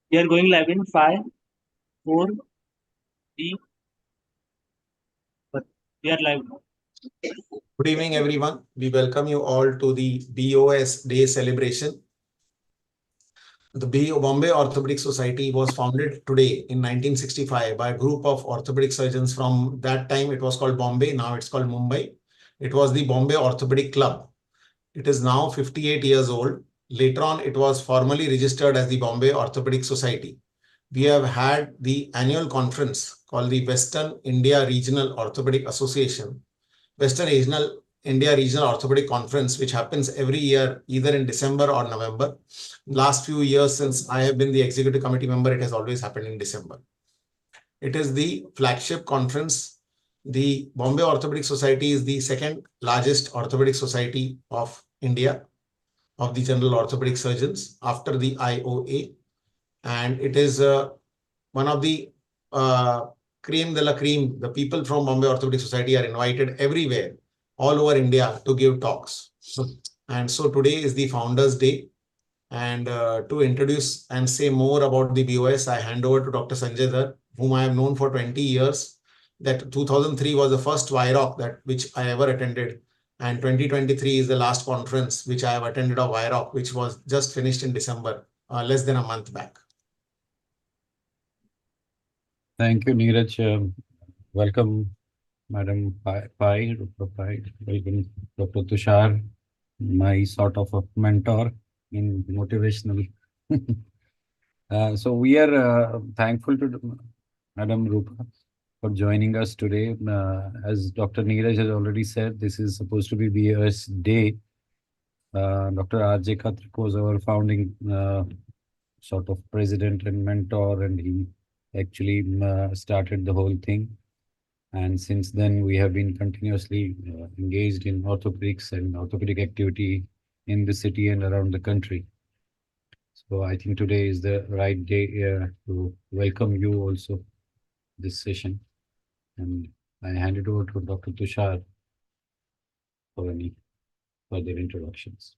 We are going live in 5, 4, 3, but we are live now. Good evening, everyone. We welcome you all to the BOS Day Celebration. The Bombay Orthopedic Society was founded today in 1965 by a group of orthopedic surgeons. From that time, it was called Bombay. Now it's called Mumbai. It was the Bombay Orthopedic Club. It is now 58 years old. Later on, it was formally registered as the Bombay Orthopedic Society. We have had the annual conference called the Western India Regional Orthopedic Association, Western India Regional Orthopedic Conference, which happens every year, either in December or November. Last few years, since I have been the executive committee member, it has always happened in December. It is the flagship conference. The Bombay Orthopedic Society is the second largest orthopedic society of India, of the general orthopedic surgeons, after the IOA. And it is one of the cream de la cream. The people from Bombay Orthopedic Society are invited everywhere, all over India, to give talks. And so today is the Founders Day. And to introduce and say more about the BOS, I hand over to Dr. Sanjay Dhar, whom I have known for 20 years. That 2003 was the first VIROC which I ever attended. And 2023 is the last conference which I have attended of VIROC, which was just finished in December, less than a month back. Thank you, Neeraj. Welcome, Madam Pai, Roopa Pai. Welcome, Dr. Tushar, my sort of a mentor in motivational. So we are thankful to Madam Roopa for joining us today. As Dr. Neeraj has already said, this is supposed to be BOS Day. Dr. R.J. Khatrik was our founding sort of president and mentor, and he actually started the whole thing. And since then, we have been continuously engaged in orthopedics and orthopedic activity in the city and around the country. So I think today is the right day to welcome you also this session. And I hand it over to Dr. Tushar for any further introductions.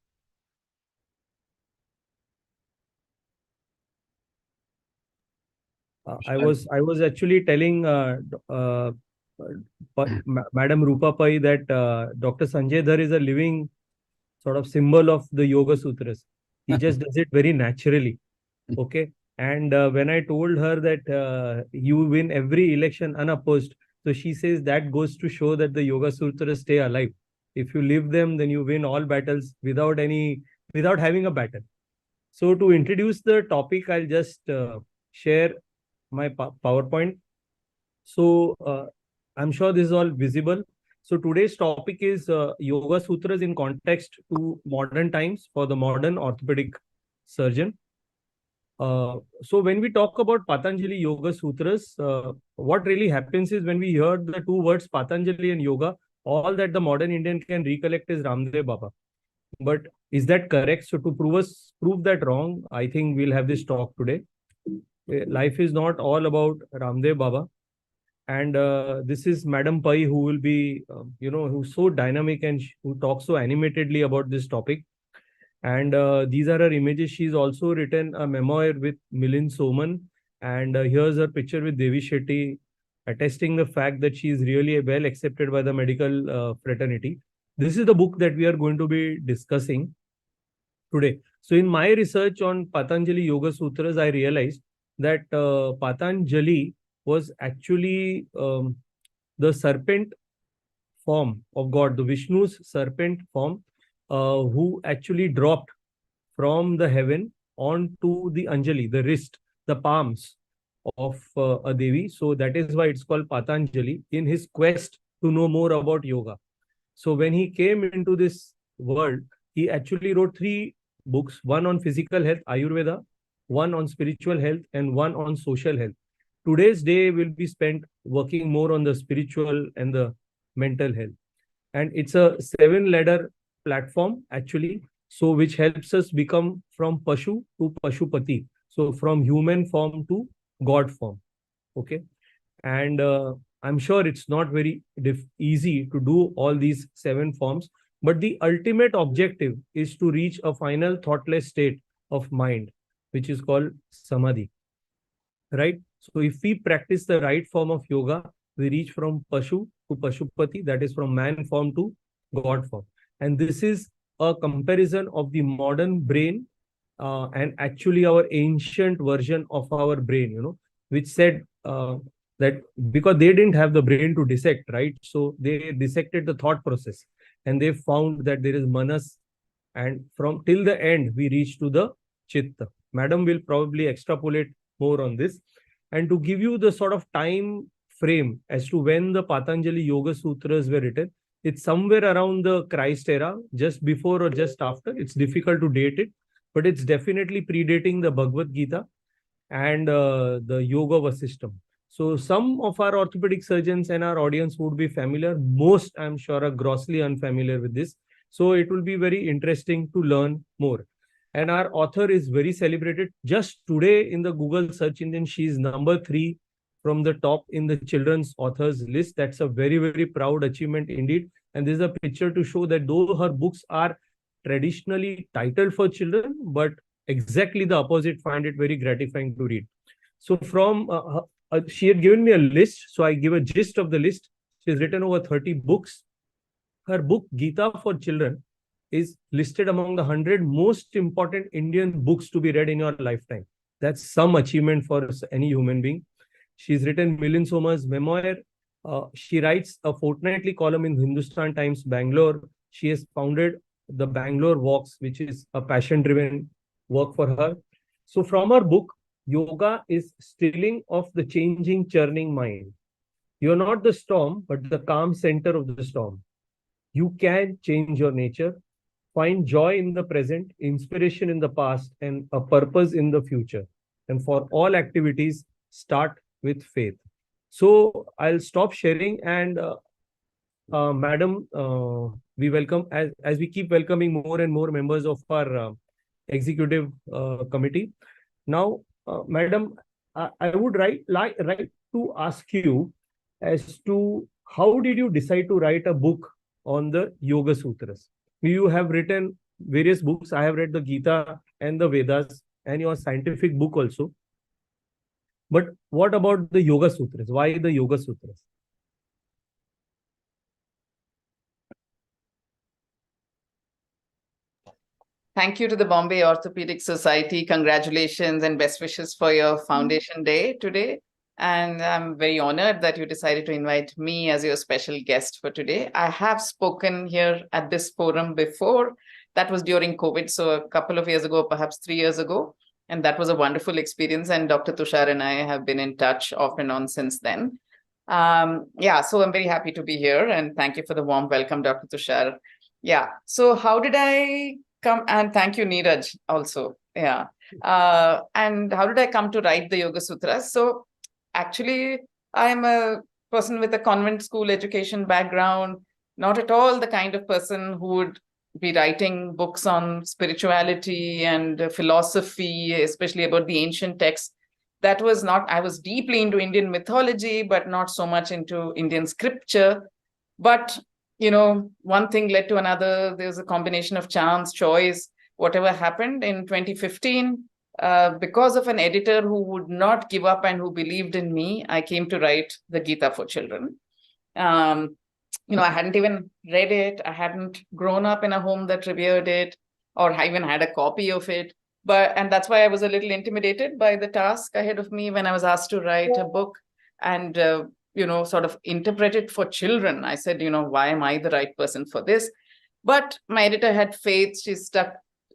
I was actually telling Madam Roopa Pai that Dr. Sanjay Dhar is a living sort of symbol of the Yoga Sutras. He just does it very naturally. Okay. And when I told her that you win every election unopposed, so she says that goes to show that the Yoga Sutras stay alive. If you live them, then you win all battles without having a battle. So to introduce the topic, I'll just share my PowerPoint. So I'm sure this is all visible. So today's topic is Yoga Sutras in context to modern times for the modern orthopedic surgeon. So when we talk about Patanjali Yoga Sutras, what really happens is when we hear the two words Patanjali and Yoga, all that the modern Indian can recollect is Ramdev Baba. But is that correct? So to prove that wrong, I think we'll have this talk today. Life is not all about Ramdev Baba. And this is Madam Pai, who will be, who's so dynamic and who talks so animatedly about this topic. And these are her images. She's also written a memoir with Milind Soman. And here's her picture with Devi Shetty, attesting the fact that she is really well accepted by the medical fraternity. This is the book that we are going to be discussing today. So in my research on Patanjali Yoga Sutras, I realized that Patanjali was actually the serpent form of God, the Vishnu's serpent form, who actually dropped from the heaven onto the Anjali, the wrist, the palms of a Devi. So that is why it's called Patanjali, in his quest to know more about yoga. So when he came into this world, he actually wrote 3 books, one on physical health, Ayurveda, one on spiritual health, and one on social health. Today's day will be spent working more on the spiritual and the mental health. And it's a 7-ladder platform, actually, so which helps us become from Pashu to Pashupati. So from human form to God form. Okay. And I'm sure it's not very easy to do all these 7 forms, but the ultimate objective is to reach a final thoughtless state of mind, which is called Samadhi. right? So if we practice the right form of yoga, we reach from Pashu to Pashupati, that is from man form to God form. And this is a comparison of the modern brain and actually our ancient version of our brain, which said that because they didn't have the brain to dissect, right? So they dissected the thought process and they found that there is manas, and from till the end we reach to the chitta. Madam will probably extrapolate more on this. And to give you the sort of time frame as to when the Patanjali Yoga Sutras were written, it's somewhere around the Christ era, just before or just after. It's difficult to date it, but it's definitely predating the Bhagavad Gita and the Yoga Vasistam. So some of our orthopedic surgeons and our audience would be familiar. Most, I'm sure, are grossly unfamiliar with this. So it will be very interesting to learn more. And our author is very celebrated. Just today in the Google search engine, she is number 3 from the top in the children's authors list. That's a very, very proud achievement indeed. And this is a picture to show that though her books are traditionally titled for children, but exactly the opposite, find it very gratifying to read. So from she had given me a list, so I give a gist of the list. She has written over 30 books. Her book Gita for Children is listed among the 100 most important Indian books to be read in your lifetime. That's some achievement for any human being. She's written Milind Soma's memoir. She writes a fortnightly column in Hindustan Times, Bangalore. She has founded the Bangalore Walks, which is a passion-driven work for her. So from her book, Yoga is stilling of the changing, churning mind. You're not the storm, but the calm center of the storm. You can change your nature, find joy in the present, inspiration in the past, and a purpose in the future. And for all activities, start with faith. So I'll stop sharing, and Madam, we welcome, as we keep welcoming more and more members of our executive committee. Now, Madam, I would like to ask you as to how did you decide to write a book on the Yoga Sutras? You have written various books. I have read the Gita and the Vedas and your scientific book also. But what about the Yoga Sutras? Why the Yoga Sutras? Thank you to the Bombay Orthopedic Society. Congratulations and best wishes for your foundation day today. And I'm very honored that you decided to invite me as your special guest for today. I have spoken here at this forum before. That was during COVID, so a couple of years ago, perhaps 3 years ago. And that was a wonderful experience. And Dr. Tushar and I have been in touch off and on since then. Yeah, so I'm very happy to be here. And thank you for the warm welcome, Dr. Tushar. Yeah, so how did I come? And thank you, Neeraj, also. Yeah. And how did I come to write the Yoga Sutras? So actually, I'm a person with a convent school education background, not at all the kind of person who would be writing books on spirituality and philosophy, especially about the ancient texts. That was not, I was deeply into Indian mythology, but not so much into Indian scripture. But, one thing led to another. There was a combination of chance, choice, whatever happened in 2015. Because of an editor who would not give up and who believed in me, I came to write the Gita for Children. I hadn't even read it. I hadn't grown up in a home that revered it, or I even had a copy of it. And that's why I was a little intimidated by the task ahead of me when I was asked to write a book and, sort of interpret it for children. I said, why am I the right person for this? But my editor had faith. She stuck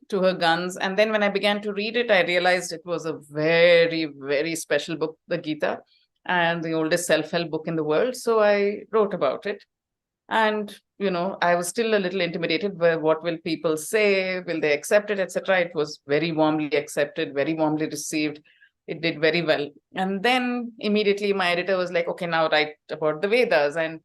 to her guns. And then when I began to read it, I realized it was a very, very special book, the Gita, and the oldest self-help book in the world. So I wrote about it. And, I was still a little intimidated by what will people say? Will they accept it, etc. It was very warmly accepted, very warmly received. It did very well. And then immediately my editor was like, okay, now write about the Vedas. And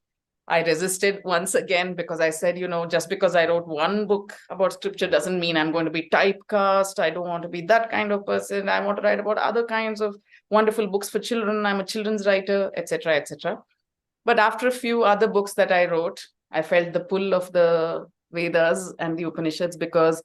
I resisted once again because I said, just because I wrote one book about scripture doesn't mean I'm going to be typecast. I don't want to be that kind of person. I want to write about other kinds of wonderful books for children. I'm a children's writer, etc., etc. But after a few other books that I wrote, I felt the pull of the Vedas and the Upanishads because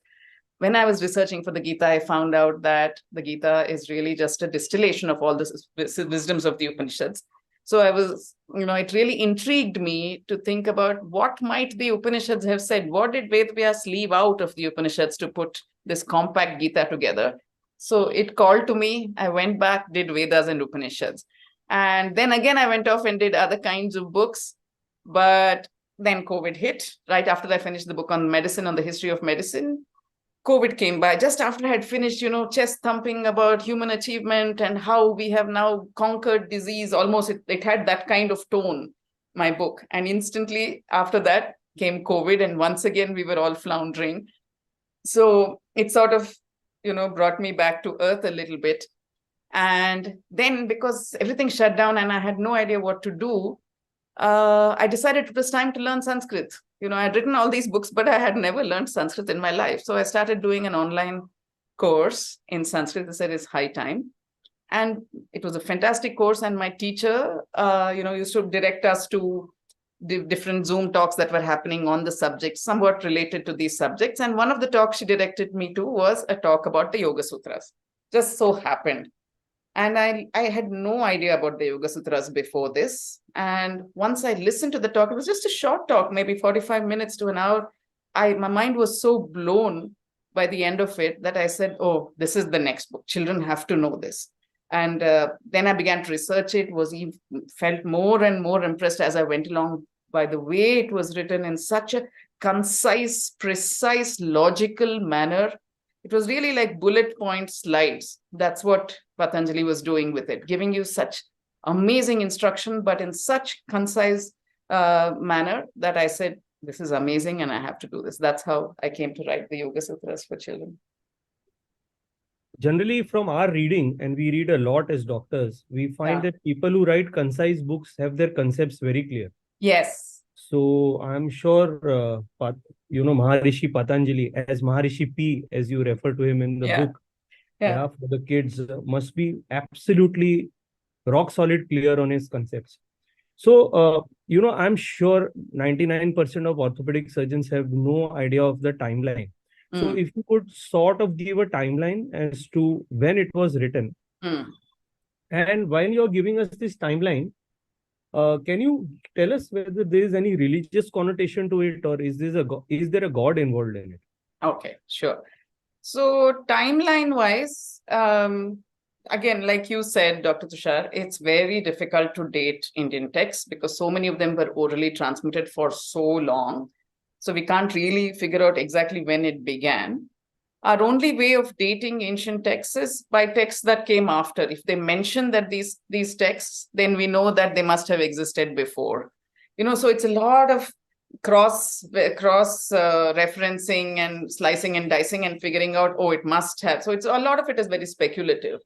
when I was researching for the Gita, I found out that the Gita is really just a distillation of all the wisdoms of the Upanishads. So I was, it really intrigued me to think about what might the Upanishads have said. What did Vedvyas leave out of the Upanishads to put this compact Gita together? So it called to me. I went back, did Vedas and Upanishads. And then again, I went off and did other kinds of books. But then COVID hit. Right after I finished the book on medicine, on the history of medicine, COVID came by just after I had finished, chest thumping about human achievement and how we have now conquered disease. Almost it had that kind of tone, my book. And instantly after that came COVID. And once again, we were all floundering. So it sort of, brought me back to earth a little bit. And then because everything shut down and I had no idea what to do, I decided it was time to learn Sanskrit. I had written all these books, but I had never learned Sanskrit in my life. So I started doing an online course in Sanskrit. I said it's high time. And it was a fantastic course. And my teacher, used to direct us to different Zoom talks that were happening on the subject, somewhat related to these subjects. And one of the talks she directed me to was a talk about the Yoga Sutras. Just so happened. And I had no idea about the Yoga Sutras before this. And once I listened to the talk, it was just a short talk, maybe 45 minutes to an hour. My mind was so blown by the end of it that I said, oh, this is the next book. Children have to know this. And then I began to research it, felt more and more impressed as I went along by the way it was written in such a concise, precise, logical manner. It was really like bullet point slides. That's what Patanjali was doing with it, giving you such amazing instruction, but in such concise manner that I said, this is amazing and I have to do this. That's how I came to write the Yoga Sutras for children. Generally, from our reading, and we read a lot as doctors, we find that people who write concise books have their concepts very clear. Yes. So I'm sure, Maharishi Patanjali, as Maharishi P, as you refer to him in the book, for the kids, must be absolutely rock solid clear on his concepts. So, I'm sure 99% of orthopedic surgeons have no idea of the timeline. So if you could sort of give a timeline as to when it was written. And when you're giving us this timeline, can you tell us whether there is any religious connotation to it, or is there a God involved in it? Okay, sure. So timeline-wise, again, like you said, Dr. Tushar, it's very difficult to date Indian texts because so many of them were orally transmitted for so long. So we can't really figure out exactly when it began. Our only way of dating ancient texts is by texts that came after. If they mention that these texts, then we know that they must have existed before. So it's a lot of cross referencing and slicing and dicing and figuring out, oh, it must have. So a lot of it is very speculative.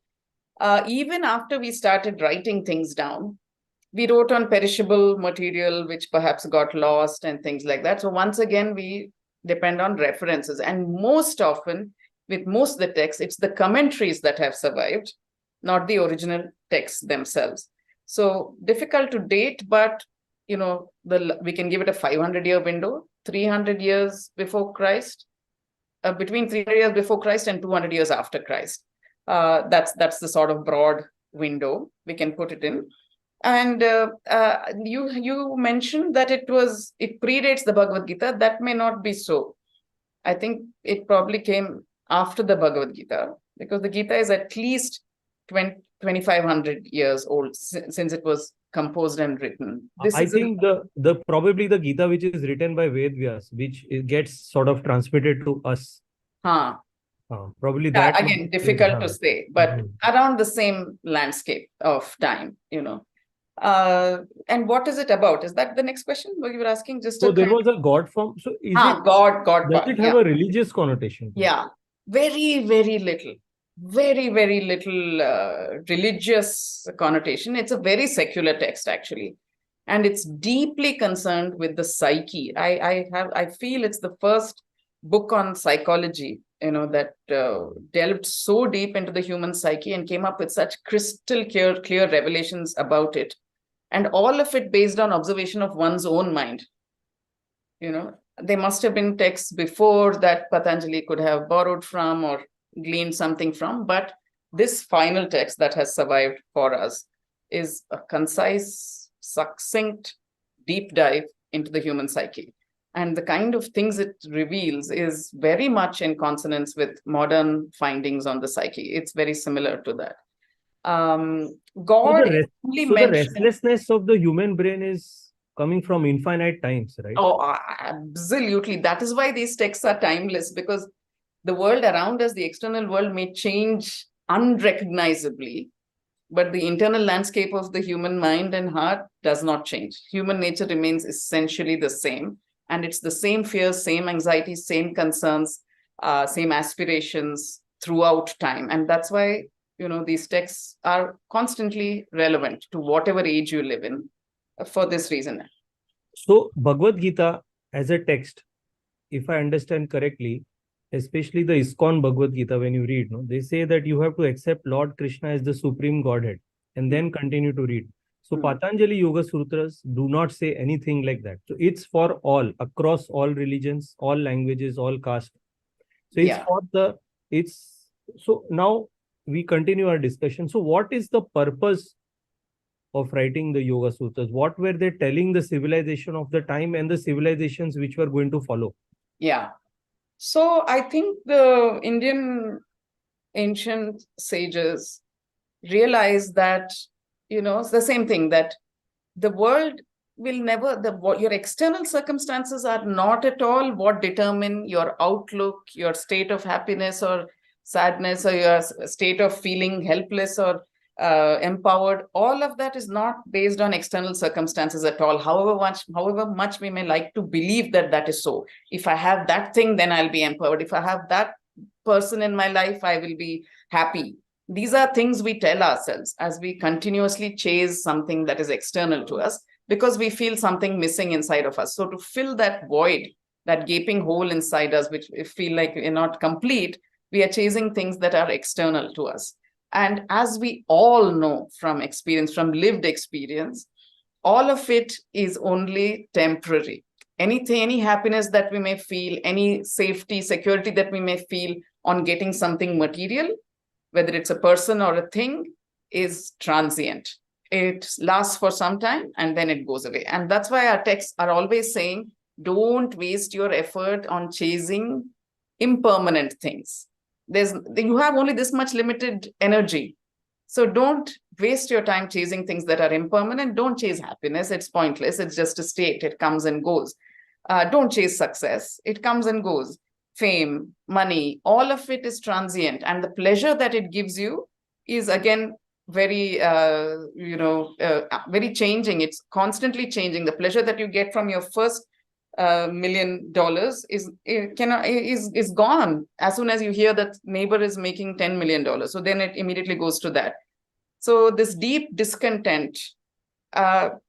Even after we started writing things down, we wrote on perishable material, which perhaps got lost and things like that. So once again, we depend on references. And most often, with most of the texts, it's the commentaries that have survived, not the original texts themselves. So difficult to date, but we can give it a 500-year window, 300 years before Christ, between 300 years before Christ and 200 years after Christ. That's the sort of broad window we can put it in. And you mentioned that it predates the Bhagavad Gita. That may not be so. I think it probably came after the Bhagavad Gita, because the Gita is at least 2,500 years old since it was composed and written. I think probably the Gita which is written by Vedvyas, which gets sort of transmitted to us. Probably that. Again, difficult to say, but around the same landscape of time, And what is it about? Is that the next question? What you were asking? So there was a God form. So is it God? Does it have a religious connotation? Yeah, very, very little. Very, very little religious connotation. It's a very secular text, actually. And it's deeply concerned with the psyche. I feel it's the first book on psychology, that delved so deep into the human psyche and came up with such crystal clear revelations about it. And all of it based on observation of one's own mind. there must have been texts before that Patanjali could have borrowed from or gleaned something from, but this final text that has survived for us is a concise, succinct, deep dive into the human psyche. And the kind of things it reveals is very much in consonance with modern findings on the psyche. It's very similar to that. God only So the mentioned. restlessness of the human brain is coming from infinite times, right? Oh, absolutely. That is why these texts are timeless, because the world around us, the external world, may change unrecognizably, but the internal landscape of the human mind and heart does not change. Human nature remains essentially the same. And it's the same fears, same anxieties, same concerns, same aspirations throughout time. And that's why, these texts are constantly relevant to whatever age you live in for this reason. So Bhagavad Gita as a text, if I understand correctly, especially the ISKCON Bhagavad Gita, when you read, they say that you have to accept Lord Krishna as the supreme Godhead and then continue to read. So Patanjali Yoga Sutras do not say anything like that. So it's for all, across all religions, all languages, all castes. So so now we continue our discussion. So what is the purpose of writing the Yoga Sutras? What were they telling the civilization of the time and the civilizations which were going to follow? Yeah. So I think the Indian ancient sages realized that, it's the same thing, that the world will never, your external circumstances are not at all what determine your outlook, your state of happiness or sadness, or your state of feeling helpless or empowered. All of that is not based on external circumstances at all. However much we may like to believe that that is so. If I have that thing, then I'll be empowered. If I have that person in my life, I will be happy. These are things we tell ourselves as we continuously chase something that is external to us, because we feel something missing inside of us. So to fill that void, that gaping hole inside us, which we feel like we're not complete, we are chasing things that are external to us. And as we all know from experience, from lived experience, all of it is only temporary. Any happiness that we may feel, any safety, security that we may feel on getting something material, whether it's a person or a thing, is transient. It lasts for some time and then it goes away. And that's why our texts are always saying, don't waste your effort on chasing impermanent things. You have only this much limited energy. So don't waste your time chasing things that are impermanent. Don't chase happiness. It's pointless. It's just a state. It comes and goes. Don't chase success. It comes and goes. Fame, money, all of it is transient. And the pleasure that it gives you is, again, very, very changing. It's constantly changing. The pleasure that you get from your first $1 million is gone as soon as you hear that neighbor is making $10 million. So then it immediately goes to that. So this deep discontent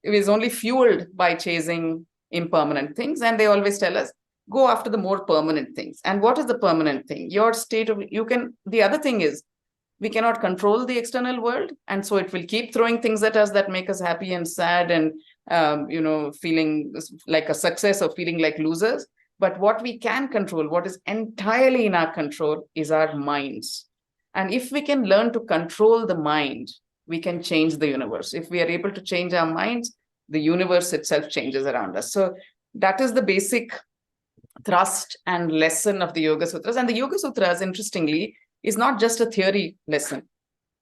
is only fueled by chasing impermanent things. And they always tell us, go after the more permanent things. And what is the permanent thing? Your state of, the other thing is, we cannot control the external world. And so it will keep throwing things at us that make us happy and sad and, feeling like a success or feeling like losers. But what we can control, what is entirely in our control, is our minds. And if we can learn to control the mind, we can change the universe. If we are able to change our minds, the universe itself changes around us. So that is the basic thrust and lesson of the Yoga Sutras. And the Yoga Sutras, interestingly, is not just a theory lesson.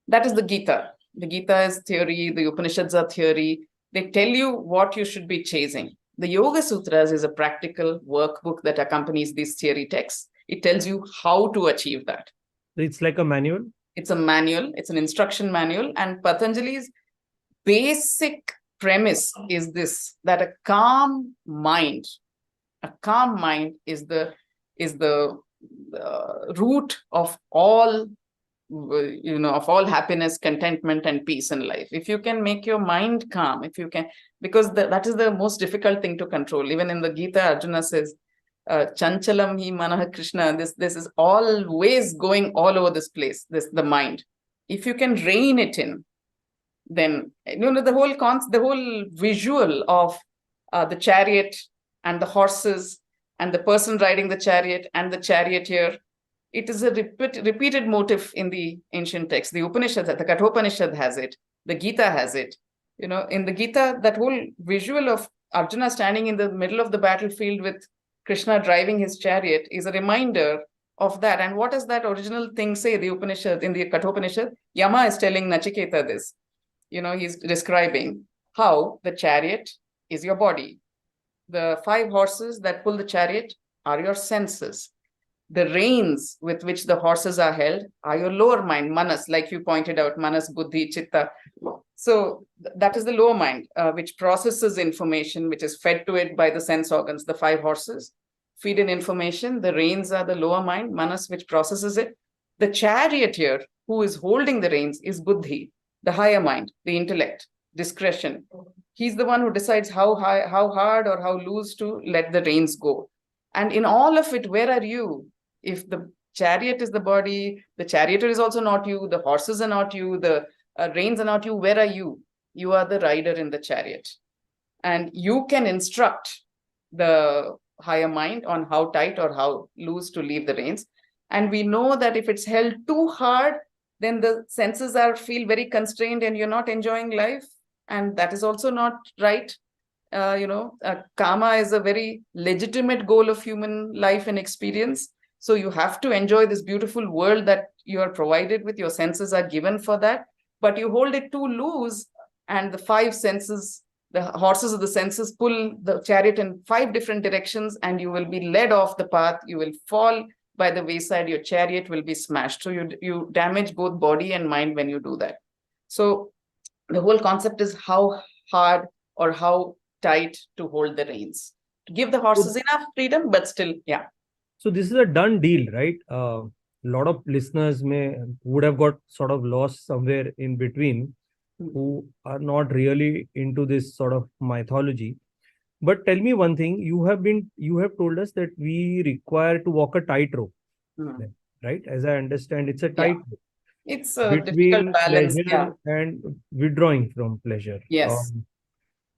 That is the Gita. The Gita is theory, the Upanishads are theory. They tell you what you should be chasing. The Yoga Sutras is a practical workbook that accompanies these theory texts. It tells you how to achieve that. It's like a manual? It's a manual. It's an instruction manual. And Patanjali's basic premise is this, that a calm mind is the root of all, of all happiness, contentment, and peace in life. If you can make your mind calm, if you can, because that is the most difficult thing to control. Even in the Gita, Arjuna says, Chanchalam hi manah Krishna, this is always going all over this place, the mind. If you can rein it in, then, the whole visual of the chariot and the horses and the person riding the chariot and the charioteer. It is a repeated motif in the ancient texts. The Upanishad, the Kathopanishad has it. The Gita has it. In the Gita, that whole visual of Arjuna standing in the middle of the battlefield with Krishna driving his chariot is a reminder of that. And what does that original thing say? The Upanishad, in the Kathopanishad, Yama is telling Nachiketa this. He's describing how the chariot is your body. The 5 horses that pull the chariot are your senses. The reins with which the horses are held are your lower mind, manas, like you pointed out, manas, buddhi, chitta. So that is the lower mind, which processes information, which is fed to it by the sense organs. The 5 horses feed in information. The reins are the lower mind, manas, which processes it. The charioteer who is holding the reins is buddhi, the higher mind, the intellect, discretion. He's the one who decides how hard or how loose to let the reins go. And in all of it, where are you? If the chariot is the body, the charioteer is also not you, the horses are not you, the reins are not you, where are you? You are the rider in the chariot. And you can instruct the higher mind on how tight or how loose to leave the reins. And we know that if it's held too hard, then the senses feel very constrained and you're not enjoying life. And that is also not right. Karma is a very legitimate goal of human life and experience. So you have to enjoy this beautiful world that you are provided with. Your senses are given for that, but you hold it too loose, and the 5 senses, the horses of the senses, pull the chariot in 5 different directions, and you will be led off the path. You will fall by the wayside. Your chariot will be smashed. So you damage both body and mind when you do that. So the whole concept is how hard or how tight to hold the reins, to give the horses enough freedom, but still, yeah. So this is a done deal, right? A lot of listeners would have got sort of lost somewhere in between, who are not really into this sort of mythology. But tell me one thing: you have told us that we require to walk a tightrope, right? As I understand, it's a tightrope. It's a between difficult balance, pleasure and withdrawing from pleasure. Yes.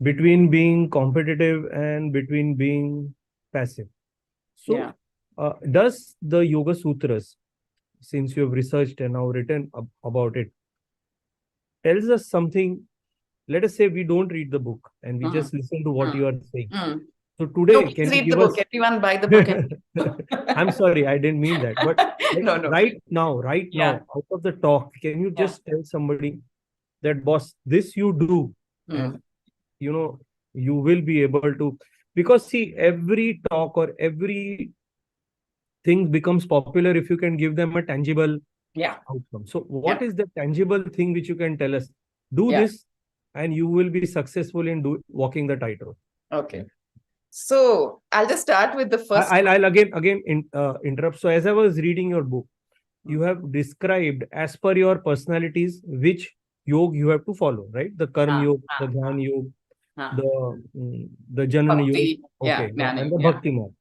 Between being competitive and between being passive. So, does the Yoga Sutras, since you have researched and now written about it, tells us something? Let us say we don't read the book and we just listen to what you are saying. So today, can you read give the us... book? Everyone buy the book. I'm sorry, I didn't mean that. But No. right now, out of the talk, can you just tell somebody that, boss, this you do, and you will be able to, because see, every talk or every thing becomes popular if you can give them a tangible outcome. So what is the tangible thing which you can tell us? Do this and you will be successful in walking the tightrope. Okay. So I'll just start with the first. I'll again interrupt. So as I was reading your book, you have described as per your personalities which yoga you have to follow, right? The karma yoga, the dhyan yoga, the janana yoga, and the bhakti marg.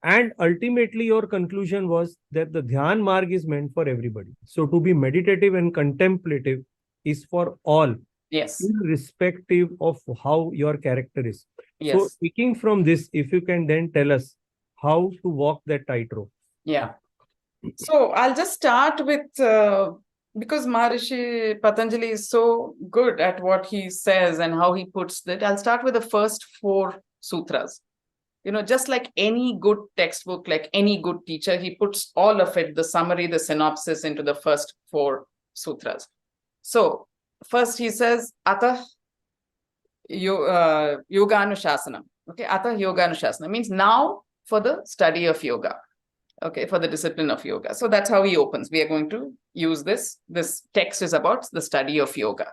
And ultimately, your conclusion was that the dhyan marg is meant for everybody. So to be meditative and contemplative is for all. Yes. Irrespective of how your character is. Yes. So speaking from this, if you can then tell us how to walk that tightrope. Yeah. So I'll just start with, because Maharishi Patanjali is so good at what he says and how he puts that, I'll start with the first 4 sutras. Just like any good textbook, like any good teacher, he puts all of it, the summary, the synopsis, into the first 4 sutras. So first he says, Atah Yoga Anushasana. Okay, Atah Yoga Anushasana means now for the study of yoga. Okay, for the discipline of yoga. So that's how he opens. We are going to use this. This text is about the study of yoga.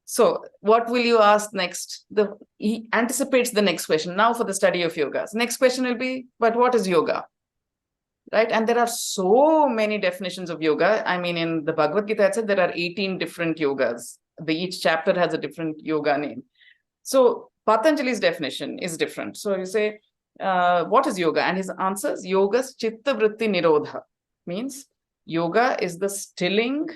So what will you ask next? He anticipates the next question. Now for the study of yoga. So next question will be, but what is yoga? Right? And there are so many definitions of yoga. I mean, in the Bhagavad Gita, it said there are 18 different yogas. Each chapter has a different yoga name. So Patanjali's definition is different. So you say, what is yoga? And his answer is, yoga's chitta vritti nirodha. Means yoga is the stilling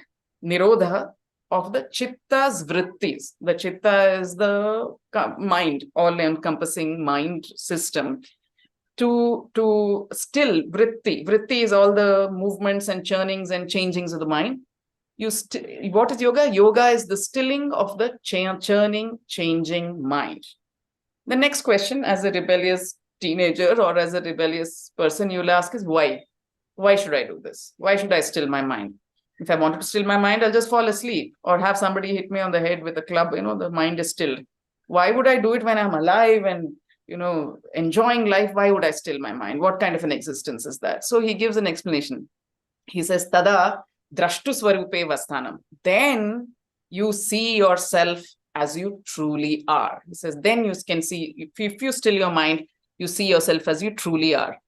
nirodha of the chitta's vrittis. The chitta is the mind, all-encompassing mind system. to still vritti. Vritti is all the movements and churnings and changings of the mind. What is yoga? Yoga is the stilling of the churning, changing mind. The next question, as a rebellious teenager or as a rebellious person, you'll ask is why? Why should I do this? Why should I still my mind? If I wanted to still my mind, I'll just fall asleep or have somebody hit me on the head with a club. The mind is stilled. Why would I do it when I'm alive and, enjoying life? Why would I still my mind? What kind of an existence is that? So he gives an explanation. He says, Tada drashtu swarupe vasthanam. Then you see yourself as you truly are. He says, then you can see, if you still your mind, you see yourself as you truly are.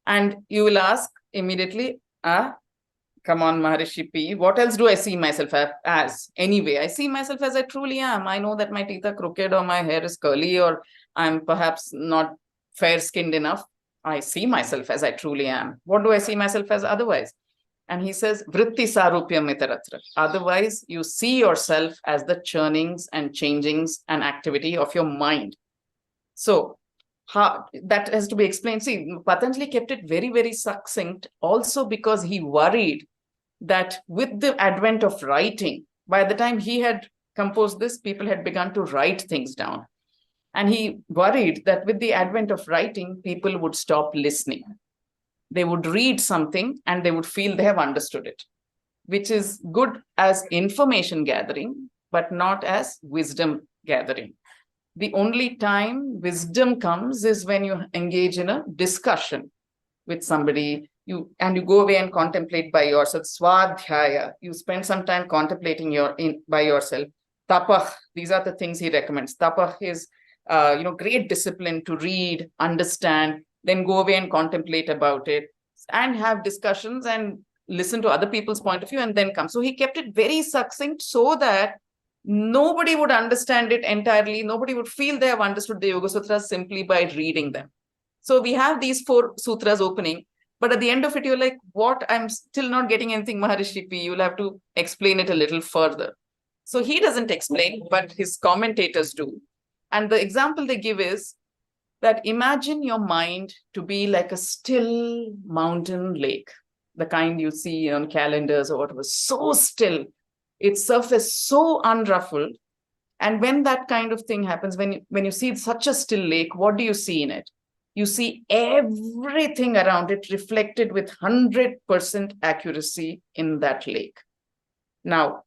And you will ask immediately, come on, Maharishi P, what else do I see myself as? Anyway, I see myself as I truly am. I know that my teeth are crooked or my hair is curly or I'm perhaps not fair-skinned enough. I see myself as I truly am. What do I see myself as otherwise? And he says, vritti sarupyam itaratra. Otherwise, you see yourself as the churnings and changings and activity of your mind. So that has to be explained. See, Patanjali kept it very, very succinct also because he worried that with the advent of writing, by the time he had composed this, people had begun to write things down. And he worried that with the advent of writing, people would stop listening. They would read something and they would feel they have understood it, which is good as information gathering, but not as wisdom gathering. The only time wisdom comes is when you engage in a discussion with somebody, you go away and contemplate by yourself. Swadhyaya, you spend some time contemplating by yourself. Tapah, these are the things he recommends. Tapah is great discipline to read, understand, then go away and contemplate about it and have discussions and listen to other people's point of view and then come. So he kept it very succinct so that nobody would understand it entirely. Nobody would feel they have understood the Yoga Sutras simply by reading them. So we have these 4 sutras opening, but at the end of it, you're like, what? I'm still not getting anything, Maharishi P. You'll have to explain it a little further. So he doesn't explain, but his commentators do. And the example they give is that imagine your mind to be like a still mountain lake, the kind you see on calendars or whatever, so still, its surface so unruffled. And when that kind of thing happens, when you see such a still lake, what do you see in it? You see everything around it reflected with 100% accuracy in that lake. Now,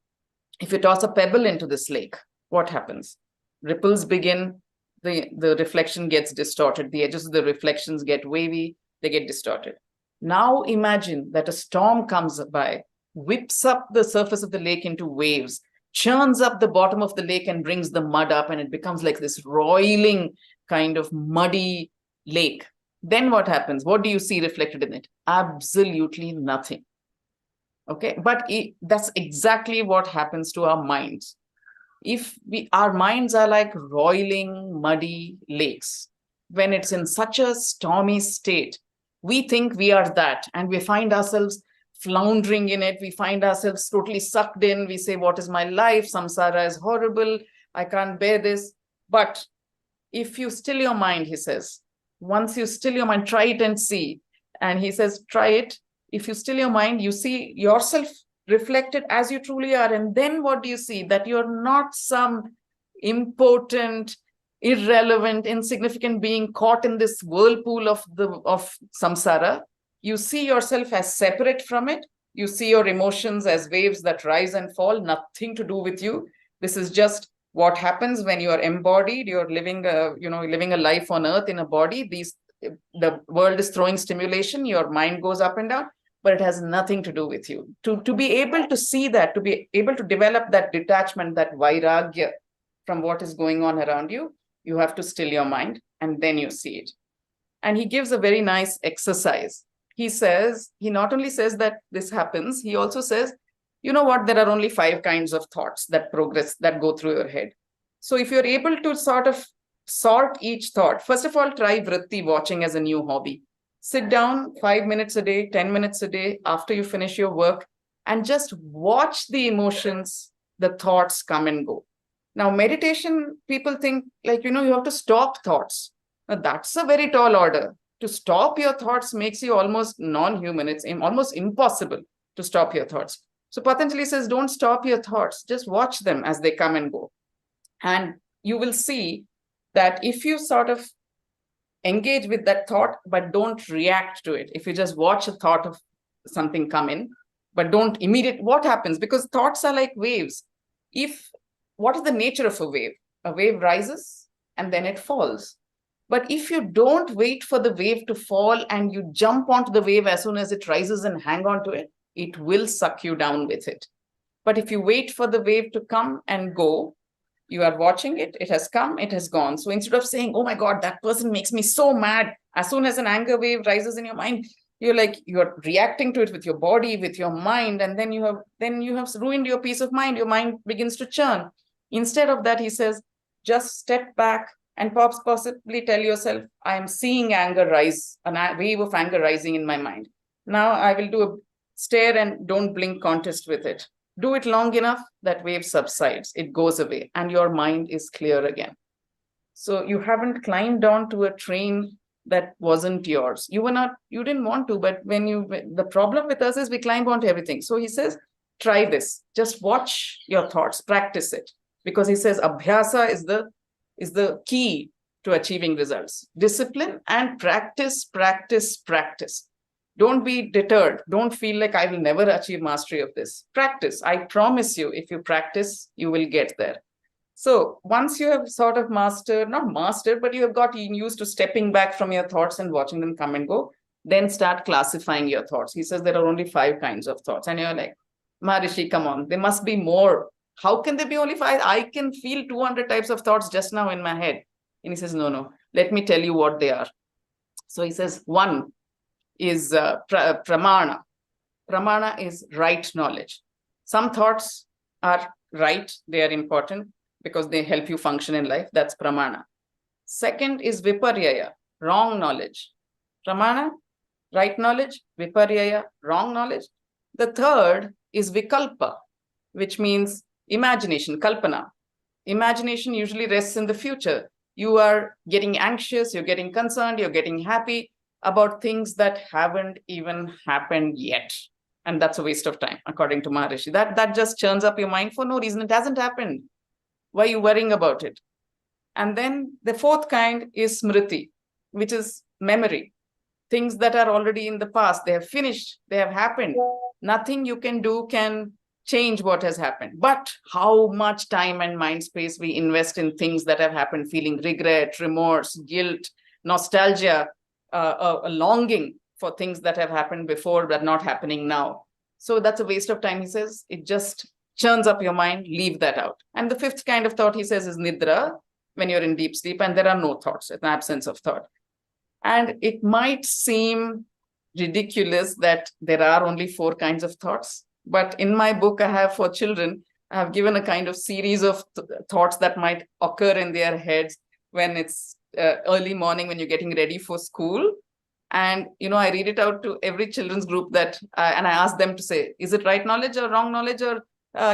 if you toss a pebble into this lake, what happens? Ripples begin, the reflection gets distorted. The edges of the reflections get wavy, they get distorted. Now imagine that a storm comes by, whips up the surface of the lake into waves, churns up the bottom of the lake and brings the mud up, and it becomes like this roiling kind of muddy lake. Then what happens? What do you see reflected in it? Absolutely nothing. Okay, but that's exactly what happens to our minds. If our minds are like roiling, muddy lakes, when it's in such a stormy state, we think we are that, and we find ourselves floundering in it. We find ourselves totally sucked in. We say, what is my life? Samsara is horrible. I can't bear this. But if you still your mind, he says, once you still your mind, try it and see. And he says, try it. If you still your mind, you see yourself reflected as you truly are. And then what do you see? That you're not some impotent, irrelevant, insignificant being caught in this whirlpool of samsara. You see yourself as separate from it. You see your emotions as waves that rise and fall, nothing to do with you. This is just what happens when you are embodied. You're living a life on earth in a body. The world is throwing stimulation. Your mind goes up and down, but it has nothing to do with you. To be able to see that, to be able to develop that detachment, that vairagya from what is going on around you, you have to still your mind, and then you see it. And he gives a very nice exercise. He not only says that this happens, he also says, you know what, there are only 5 kinds of thoughts that go through your head. So if you're able to sort of sort each thought, first of all, try vritti, watching as a new hobby. Sit down 5 minutes a day, 10 minutes a day after you finish your work, and just watch the emotions, the thoughts come and go. Now, meditation, people think like, you have to stop thoughts. Now, that's a very tall order. to stop your thoughts makes you almost non-human. It's almost impossible to stop your thoughts. So Patanjali says, don't stop your thoughts. Just watch them as they come and go. And you will see that if you sort of engage with that thought, but don't react to it, if you just watch a thought of something come in, but don't immediate, what happens? Because thoughts are like waves. What is the nature of a wave? A wave rises and then it falls. But if you don't wait for the wave to fall and you jump onto the wave as soon as it rises and hang on to it, it will suck you down with it. But if you wait for the wave to come and go, you are watching it, it has come, it has gone. So instead of saying, oh my God, that person makes me so mad, as soon as an anger wave rises in your mind, you're reacting to it with your body, with your mind, and then you have ruined your peace of mind. Your mind begins to churn. Instead of that, he says, just step back and possibly tell yourself, I am seeing anger rise, a wave of anger rising in my mind. Now I will do a stare and don't blink contest with it. Do it long enough, that wave subsides, it goes away, and your mind is clear again. So you haven't climbed onto a train that wasn't yours. You didn't want to, but the problem with us is we climb onto everything. So he says, try this. Just watch your thoughts, practice it. Because he says, abhyasa is the key to achieving results. Discipline and practice, practice, practice. Don't be deterred. Don't feel like I will never achieve mastery of this. Practice. I promise you, if you practice, you will get there. So once you have sort of not mastered, but you have got used to stepping back from your thoughts and watching them come and go, then start classifying your thoughts. He says there are only 5 kinds of thoughts. And you're like, Maharishi, come on, there must be more. How can there be only 5? I can feel 200 types of thoughts just now in my head. And he says, no, let me tell you what they are. So he says, 1 is pramana. Pramana is right knowledge. Some thoughts are right, they are important because they help you function in life. That's pramana. Second is viparyaya, wrong knowledge. Pramana, right knowledge. Viparyaya, wrong knowledge. The third is vikalpa, which means imagination, kalpana. Imagination usually rests in the future. You are getting anxious, you're getting concerned, you're getting happy about things that haven't even happened yet. And that's a waste of time, according to Maharishi. That just churns up your mind for no reason. It hasn't happened. Why are you worrying about it? And then the fourth kind is smriti, which is memory. Things that are already in the past, they have finished, they have happened. Nothing you can do can change what has happened. But how much time and mind space we invest in things that have happened, feeling regret, remorse, guilt, nostalgia, a longing for things that have happened before but not happening now. So that's a waste of time, he says. It just churns up your mind, leave that out. And the fifth kind of thought, he says, is nidra, when you're in deep sleep and there are no thoughts, an absence of thought. And it might seem ridiculous that there are only 4 kinds of thoughts. But in my book, I have for children, I have given a kind of series of thoughts that might occur in their heads when it's early morning, when you're getting ready for school. And, I read it out to every children's group and I ask them to say, is it right knowledge or wrong knowledge or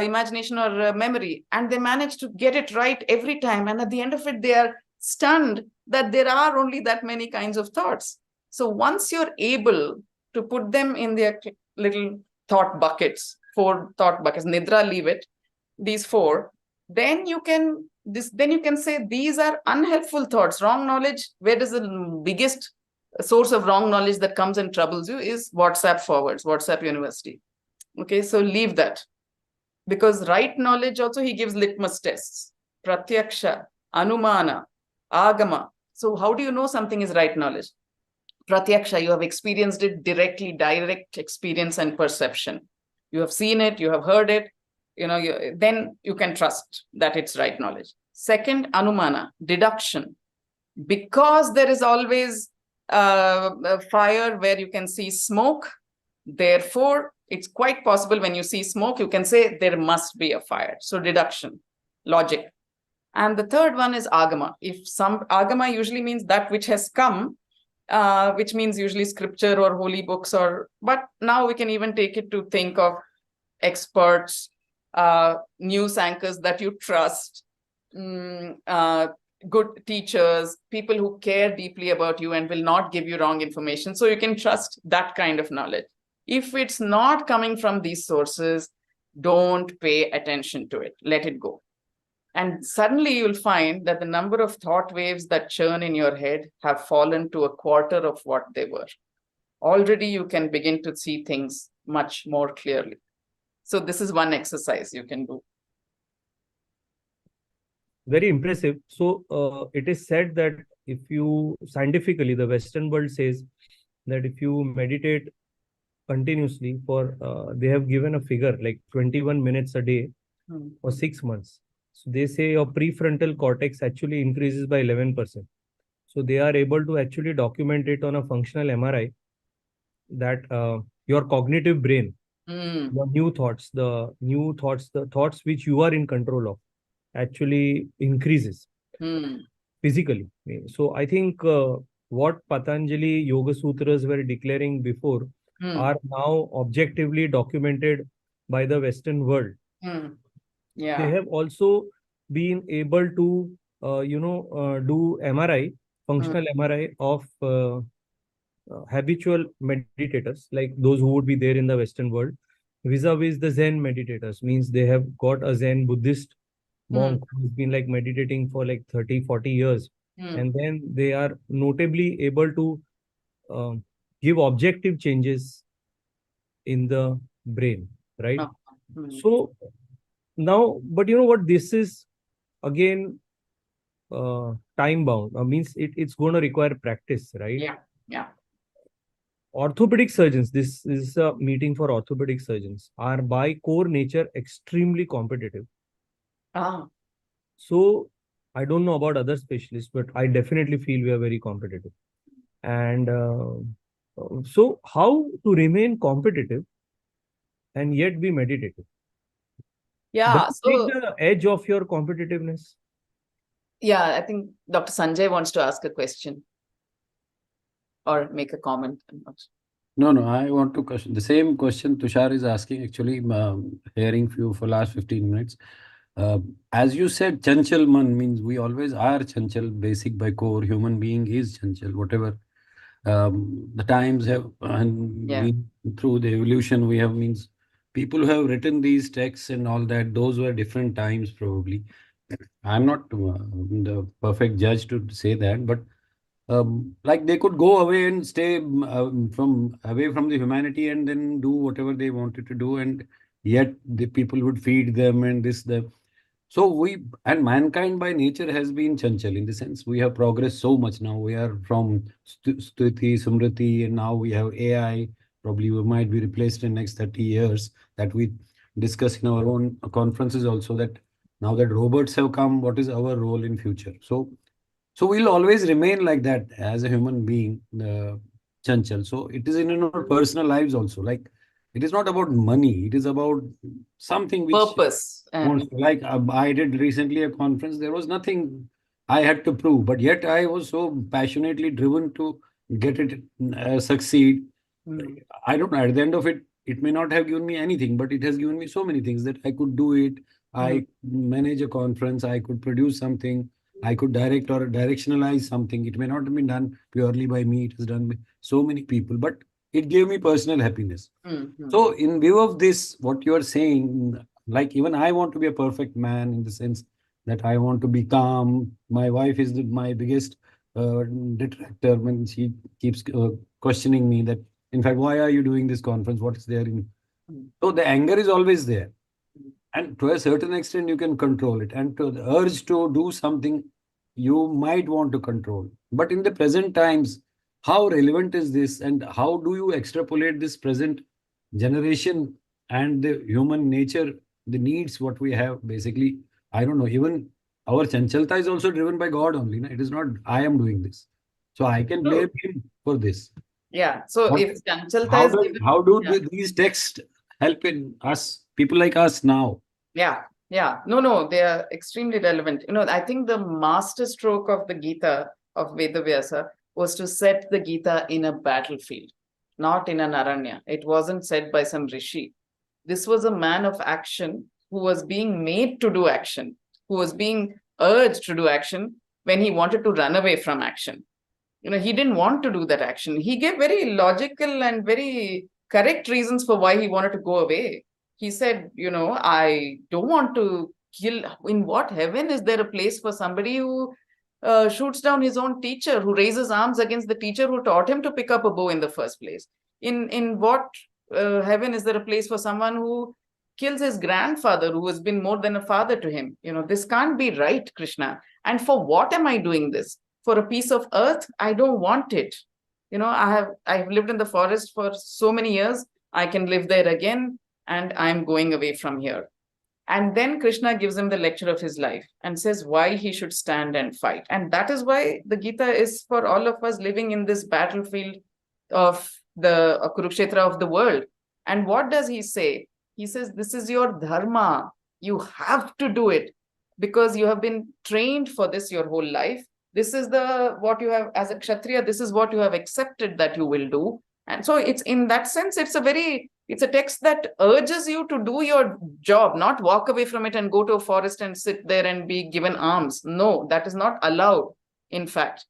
imagination or memory? And they manage to get it right every time. And at the end of it, they are stunned that there are only that many kinds of thoughts. So once you're able to put them in their little thought buckets, 4 thought buckets, nidra, leave it, these 4, then you can say these are unhelpful thoughts. Wrong knowledge, where does the biggest source of wrong knowledge that comes and troubles you is WhatsApp forwards, WhatsApp University. Okay, so leave that. Because right knowledge also, he gives litmus tests. Pratyaksha, Anumana, Agama. So how do you know something is right knowledge? Pratyaksha, you have experienced it directly, direct experience and perception. You have seen it, you have heard it, then you can trust that it's right knowledge. Second, Anumana, deduction. Because there is always a fire where you can see smoke, therefore, it's quite possible when you see smoke, you can say there must be a fire. So deduction, logic. And the third one is agama. Agama usually means that which has come, which means usually scripture or holy books, but now we can even take it to think of experts, news anchors that you trust, good teachers, people who care deeply about you and will not give you wrong information. So you can trust that kind of knowledge. If it's not coming from these sources, don't pay attention to it. Let it go. And suddenly you'll find that the number of thought waves that churn in your head have fallen to a quarter of what they were. Already you can begin to see things much more clearly. So this is one exercise you can do. Very impressive. So it is said that if you scientifically, the Western world says that if you meditate continuously for, they have given a figure like 21 minutes a day for 6 months. So they say your prefrontal cortex actually increases by 11%. So they are able to actually document it on a functional MRI that your cognitive brain, the thoughts which you are in control of, actually increases physically. So I think what Patanjali Yoga Sutras were declaring before are now objectively documented by the Western world. Yeah. They have also been able to, do MRI, functional MRI of habitual meditators, like those who would be there in the Western world, vis-a-vis the Zen meditators. Means they have got a Zen Buddhist monk who's been like meditating for like 30, 40 years. And then they are notably able to give objective changes in the brain, right? So now, but you know what, this is again time bound. Means it's going to require practice, right? Yeah. Orthopedic surgeons, this is a meeting for orthopedic surgeons, are by core nature extremely competitive. So I don't know about other specialists, but I definitely feel we are very competitive. And so how to remain competitive and yet be meditative? Yeah. Does it take the edge of your competitiveness? Yeah, I think Dr. Sanjay wants to ask a question or make a comment. I'm not sure. No, I want to question the same question Tushar is asking. Actually, hearing you for last 15 minutes. As you said, chanchal man means we always are chanchal. Basic by core, human being is chanchal. Whatever the times have and been through the evolution we have, means people who have written these texts and all that, those were different times probably. I'm not the perfect judge to say that, but like they could go away and stay from away from the humanity and then do whatever they wanted to do, and yet the people would feed them and this the. So we and mankind by nature has been chanchal, in the sense we have progressed so much now. We are from stuti, smriti, and now we have AI. Probably we might be replaced in next 30 years. That we discuss in our own conferences also, that now that robots have come, what is our role in future? So we'll always remain like that as a human being, chanchal. So it is in our personal lives also. Like it is not about money. It is about something which purpose. like I did recently a conference. There was nothing I had to prove, but yet I was so passionately driven to get it succeed. I don't know. At the end of it, it may not have given me anything, but it has given me so many things that I could do it. I manage a conference. I could produce something. I could direct or directionalize something. It may not have been done purely by me. It is done by so many people, but it gave me personal happiness. So in view of this, what you are saying, like even I want to be a perfect man, in the sense that I want to be calm. My wife is my biggest detractor when she keeps questioning me that, in fact, why are you doing this conference? What is there in? So the anger is always there. And to a certain extent, you can control it. And to the urge to do something, you might want to control. But in the present times, how relevant is this? And how do you extrapolate this present generation and the human nature, the needs, what we have? Basically, I don't know. Even our chanchalta is also driven by God only. No? It is not I am doing this. So I can blame him for this. Yeah. So But if chanchalta is given, how do these texts help in us, people like us now? Yeah. No, they are extremely relevant. I think the master stroke of the Gita of Vedavyasa was to set the Gita in a battlefield, not in an aranya. It wasn't said by some rishi. This was a man of action who was being made to do action, who was being urged to do action, when he wanted to run away from action. He didn't want to do that action. He gave very logical and very correct reasons for why he wanted to go away. He said, I don't want to kill. In what heaven is there a place for somebody who shoots down his own teacher, who raises arms against the teacher who taught him to pick up a bow in the first place? In what heaven is there a place for someone who kills his grandfather, who has been more than a father to him? This can't be right, Krishna. And for what am I doing this? For a piece of earth? I don't want it. I've lived in the forest for so many years. I can live there again, and I'm going away from here. And then Krishna gives him the lecture of his life and says why he should stand and fight. And that is why the Gita is for all of us living in this battlefield of the Kurukshetra of the world. And what does he say? He says, this is your dharma. You have to do it because you have been trained for this your whole life. This is what you have as a Kshatriya, this is what you have accepted that you will do. And so it's in that sense, it's a text that urges you to do your job, not walk away from it and go to a forest and sit there and be given arms. No, that is not allowed. In fact,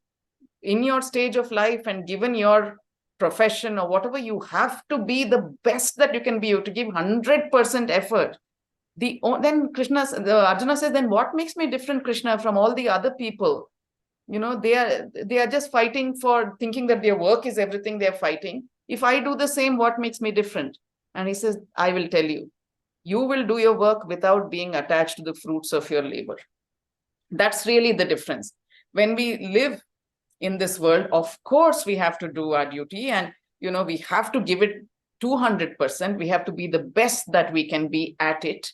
in your stage of life and given your profession or whatever, you have to be the best that you can be. You have to give 100% effort. Then Arjuna says, then what makes me different, Krishna, from all the other people? They are just fighting for thinking that their work is everything they're fighting. If I do the same, what makes me different? And he says, I will tell you, you will do your work without being attached to the fruits of your labor. That's really the difference. When we live in this world, of course, we have to do our duty and, we have to give it 200%. We have to be the best that we can be at it.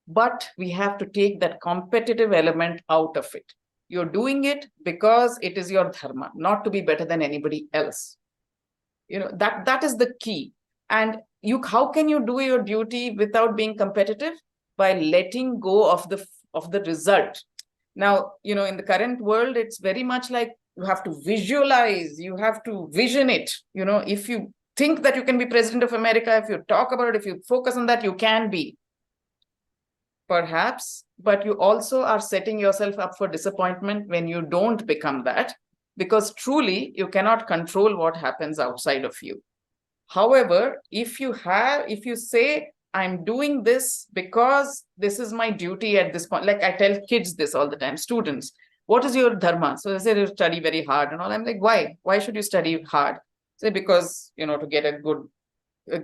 But we have to take that competitive element out of it. You're doing it because it is your dharma, not to be better than anybody else. That is the key. And how can you do your duty without being competitive? By letting go of the result. Now, in the current world, it's very much like you have to visualize, you have to vision it. If you think that you can be president of America, if you talk about it, if you focus on that, you can be. Perhaps, but you also are setting yourself up for disappointment when you don't become that, because truly you cannot control what happens outside of you. However, if you say, I'm doing this because this is my duty at this point, like I tell kids this all the time, students, what is your dharma? So they say you study very hard and all. I'm like, why? Why should you study hard? Say, because, to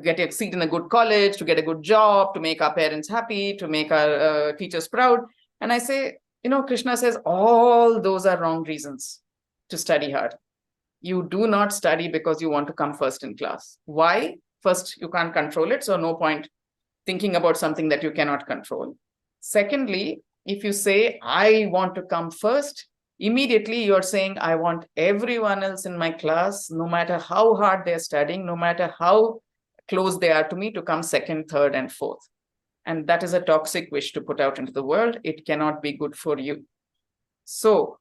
get a seat in a good college, to get a good job, to make our parents happy, to make our teachers proud. And I say, Krishna says, all those are wrong reasons to study hard. You do not study because you want to come first in class. Why? First, you can't control it. So no point thinking about something that you cannot control. Secondly, if you say, I want to come first, immediately you're saying, I want everyone else in my class, no matter how hard they're studying, no matter how close they are to me, to come second, third, and fourth. And that is a toxic wish to put out into the world. It cannot be good for you. So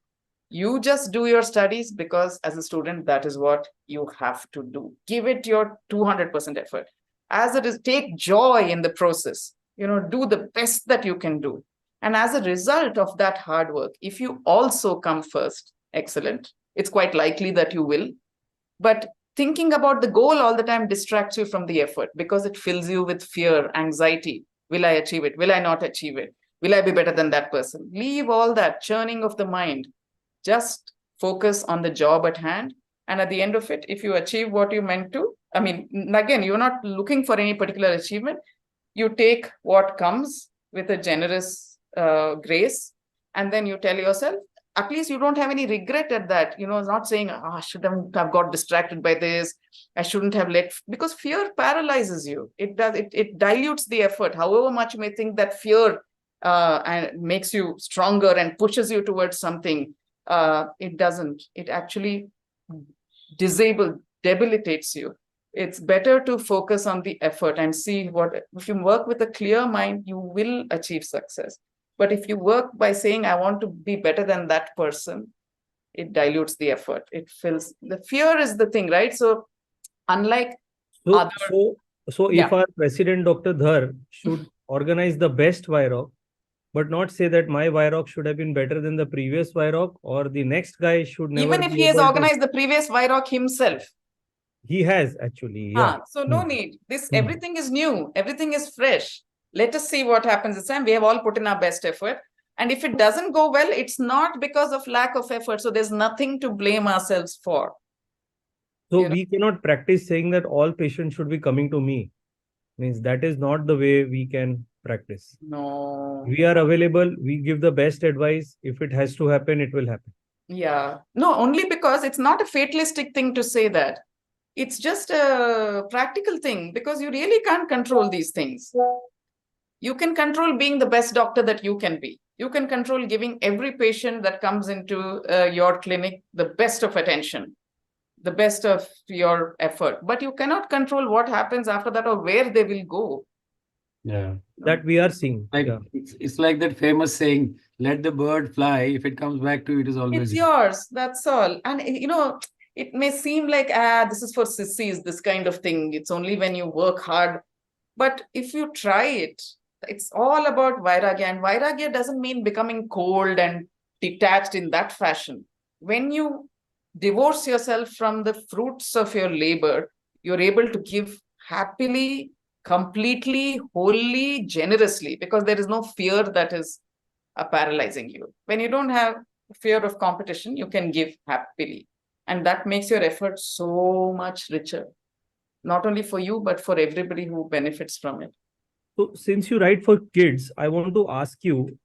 you just do your studies because as a student, that is what you have to do. Give it your 200% effort. As it is, take joy in the process. Do the best that you can do. And as a result of that hard work, if you also come first, excellent. It's quite likely that you will. But thinking about the goal all the time distracts you from the effort because it fills you with fear, anxiety. Will I achieve it? Will I not achieve it? Will I be better than that person? Leave all that churning of the mind. Just focus on the job at hand. And at the end of it, if you achieve what you meant to, again, you're not looking for any particular achievement. You take what comes with a generous grace. And then you tell yourself, at least you don't have any regret at that. Not saying, I shouldn't have got distracted by this. I shouldn't have because fear paralyzes you. It dilutes the effort. However much you may think that fear and makes you stronger and pushes you towards something, it doesn't. It actually debilitates you. It's better to focus on the effort and see if you work with a clear mind, you will achieve success. But if you work by saying, I want to be better than that person, it dilutes the effort. It fills the fear is the thing, right? So unlike if our president, Dr. Dhar, should organize the best Vairog, but not say that my Viroc should have been better than the previous Viroc, or the next guy should never Even if be he has able to. organized the previous Viroc himself. He has actually, yeah. So no need. Everything is new. Everything is fresh. Let us see what happens this time. We have all put in our best effort. And if it doesn't go well, it's not because of lack of effort. So there's nothing to blame ourselves for. So we cannot practice saying that all patients should be coming to me. Means that is not the way we can practice. No. We are available. We give the best advice. If it has to happen, it will happen. Yeah. No, only because it's not a fatalistic thing to say that. It's just a practical thing, because you really can't control these things. You can control being the best doctor that you can be. You can control giving every patient that comes into your clinic the best of attention, the best of your effort. But you cannot control what happens after that or where they will go. Yeah. That we are seeing. Like Yeah. it's like that famous saying, let the bird fly. If it comes back to you, it is always It's yours. That's all. And it may seem like, this is for sissies, this kind of thing. It's only when you work hard. But if you try it, it's all about Vairagya. And Vairagya doesn't mean becoming cold and detached in that fashion. When you divorce yourself from the fruits of your labor, you're able to give happily, completely, wholly, generously, because there is no fear that is paralyzing you. When you don't have fear of competition, you can give happily. And that makes your effort so much richer, not only for you, but for everybody who benefits from it. So since you write for kids, I want to ask you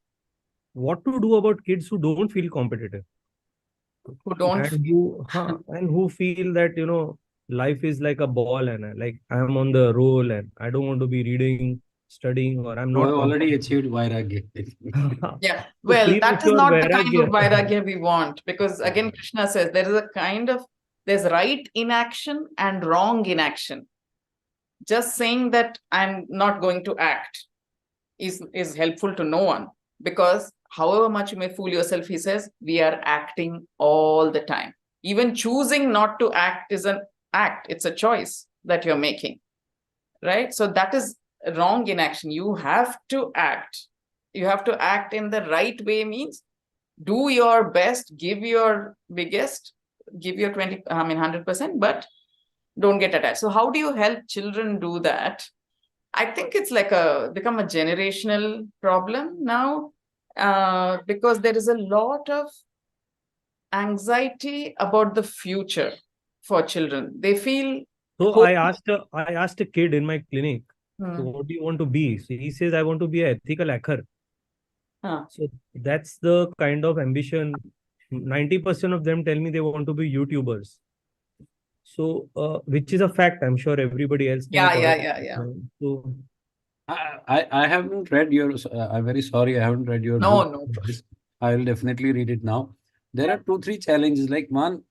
what to do about kids who don't feel competitive. Who don't. And who feel that, life is like a ball and like I'm on the roll and I don't want to be reading, studying, or I'm You not. have already achieved Vairagya. Yeah, well, that is premature not the kind of Vairagya. Vairagya we want, because again, Krishna says there is a kind of, there's right inaction and wrong inaction. Just saying that I'm not going to act is helpful to no one, because however much you may fool yourself, he says, we are acting all the time. Even choosing not to act is an act. It's a choice that you're making, right? So that is wrong inaction. You have to act. You have to act in the right way, means do your best, give your biggest, give your 100%, but don't get attached. So how do you help children do that? I think it's like become a generational problem now, because there is a lot of anxiety about the future for children. They feel. So I asked a kid in my clinic, so what do you want to be? So he says, I want to be an ethical hacker. So that's the kind of ambition. 90% of them tell me they want to be YouTubers. So, which is a fact. I'm sure everybody else can. Yeah. So, I haven't read your. I'm very sorry, I haven't read your book. No. I will definitely read it now. There are 2-3 challenges. Like one,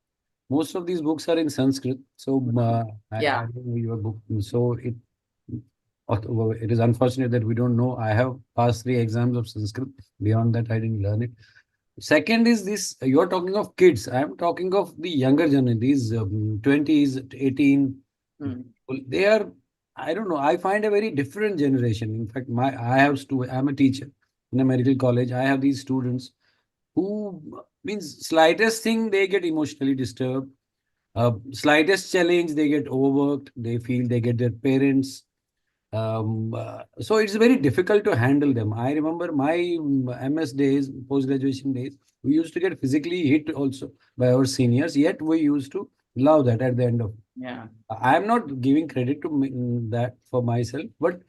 most of these books are in Sanskrit. So I don't know your book. So it is unfortunate that we don't know. I have passed 3 exams of Sanskrit. Beyond that, I didn't learn it. Second is this, you're talking of kids. I'm talking of the younger generation, these 20s, 18. They are, I don't know, I find a very different generation. In fact, I'm a teacher in a medical college. I have these students who means slightest thing, they get emotionally disturbed. Slightest challenge, they get overworked. They feel they get their parents. So it's very difficult to handle them. I remember my MS days, post-graduation days, we used to get physically hit also by our seniors, yet we used to love that at the end of. Yeah. I'm not giving credit to that for myself, but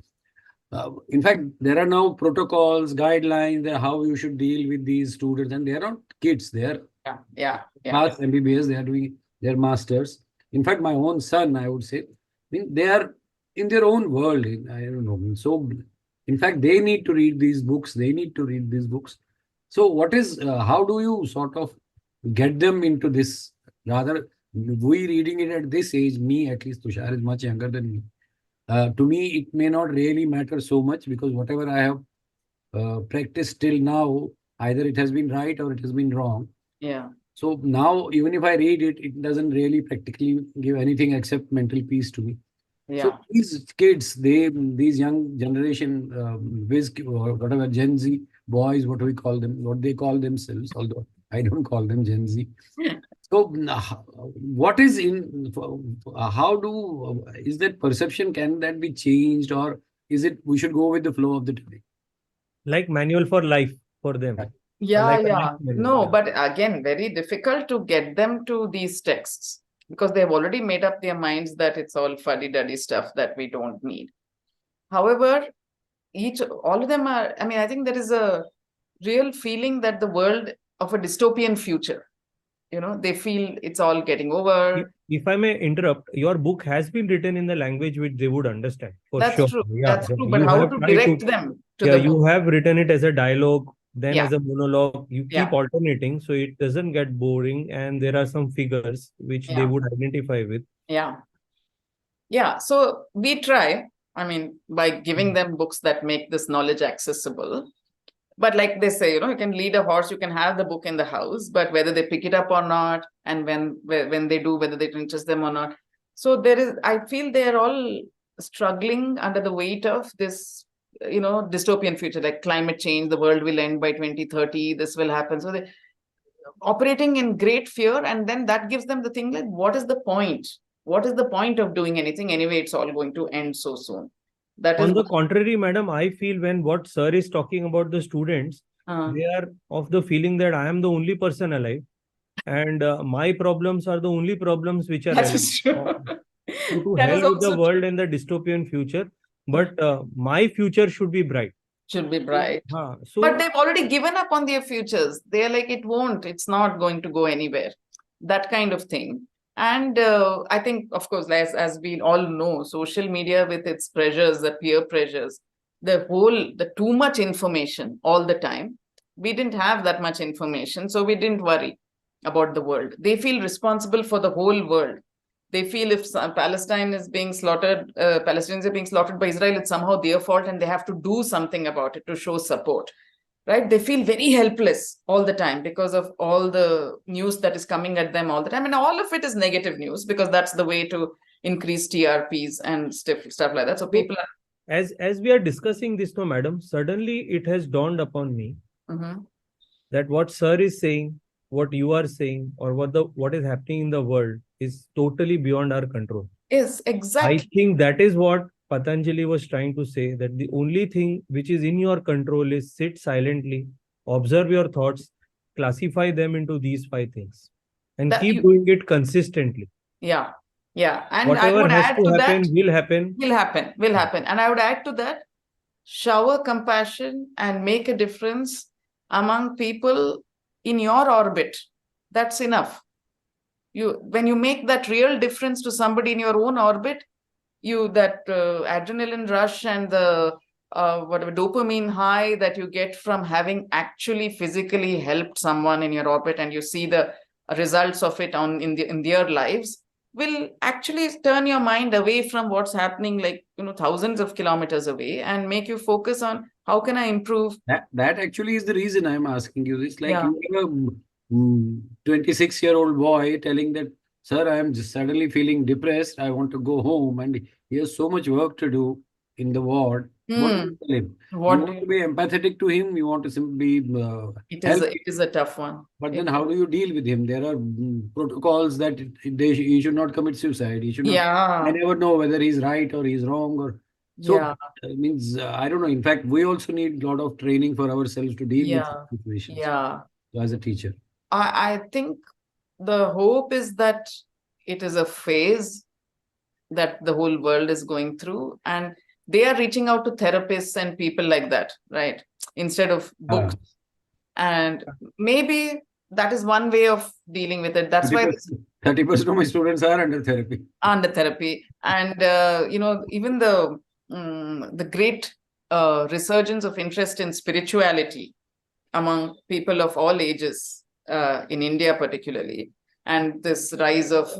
in fact, there are now protocols, guidelines, how you should deal with these students, and they are not kids. They are past MBBS, they are doing their masters. In fact, my own son, I would say, they are in their own world. I don't know. So, in fact, they need to read these books. So, how do you sort of get them into this? Rather, we reading it at this age, me at least, Tushar is much younger than me. To me, it may not really matter so much, because whatever I have practiced till now, either it has been right or it has been wrong. Yeah. So now, even if I read it, it doesn't really practically give anything except mental peace to me. Yeah. So these kids, these young generation, or whatever, Gen Z, boys, what we call them, what they call themselves, although I don't call them Gen Z. So, what is how is that perception, can that be changed, or is it we should go with the flow of the day? Like manual for life for them. Right. Yeah, Like a yeah. life manual, No, yeah. but again, very difficult to get them to these texts because they've already made up their minds that it's all fuddy-duddy stuff that we don't need. However, all of them are, I mean, I think there is a real feeling that the world of a dystopian future, they feel it's all getting over. If I may interrupt, your book has been written in the language which they would understand, for That's sure. true. Yeah, That's true. But you how have to tried direct them to yeah, the you book? have written it as a dialogue, then Yeah. as a monologue. You Yeah. keep alternating, so it doesn't get boring, and there are some figures which they Yeah. would identify with. Yeah. Yeah. So we try, I mean, by giving them books that make this knowledge accessible. But like they say, you can lead a horse, you can have the book in the house, but whether they pick it up or not, and when they do, whether it interests them or not. So I feel they're all struggling under the weight of this, dystopian future, like climate change, the world will end by 2030, this will happen. So they operating in great fear, and then that gives them the thing like, what is the point? What is the point of doing anything? Anyway, it's all going to end so soon. That is On the contrary, madam, I feel when what sir is talking about the students, they are of the feeling that I am the only person alive, and my problems are the only problems which are that relevant. is true. To That hell is with the also world and the dystopian future, but my future should be bright. should be bright. So, But they've already given up on their futures. They're like, it's not going to go anywhere. That kind of thing. And I think, of course, as we all know, social media with its pressures, the peer pressures, the too much information all the time. We didn't have that much information, so we didn't worry about the world. They feel responsible for the whole world. They feel if Palestinians are being slaughtered by Israel, it's somehow their fault and they have to do something about it to show support, right? They feel very helpless all the time because of all the news that is coming at them all the time. And all of it is negative news because that's the way to increase TRPs and stuff like that. So people are... As we are discussing this, no, madam, suddenly it has dawned upon me that what sir is saying, what you are saying, or what is happening in the world is totally beyond our control. Yes, exactly. I think that is what Patanjali was trying to say, that the only thing which is in your control is sit silently, observe your thoughts, classify them into these 5 things, and keep doing it consistently. Yeah. Yeah. And whatever I would has add to to happen that, will happen. Will happen. And I would add to that, shower compassion and make a difference among people in your orbit. That's enough. When you make that real difference to somebody in your own orbit, that adrenaline rush and the whatever dopamine high that you get from having actually physically helped someone in your orbit, and you see the results of it in their lives, will actually turn your mind away from what's happening like thousands of kilometers away and make you focus on how can I improve. That actually is the reason I'm asking you. It's like Yeah. you have a 26-year-old boy telling that, sir, I am just suddenly feeling depressed. I want to go home, and he has so much work to do in the ward. What do you tell him? You want to be empathetic to him. You want to simply it is a tough one. But then how do you deal with him? There are protocols that he should not commit suicide. He should not. I never know whether he's right or he's wrong. Or so it means I don't know. In fact, we also need a lot of training for ourselves to deal with situations. Yeah. So as a teacher, I think the hope is that it is a phase that the whole world is going through, and they are reaching out to therapists and people like that, right? Instead of books. And maybe that is one way of dealing with it. That's 30% of my students are under therapy. And even the great resurgence of interest in spirituality among people of all ages, in India particularly, and this rise of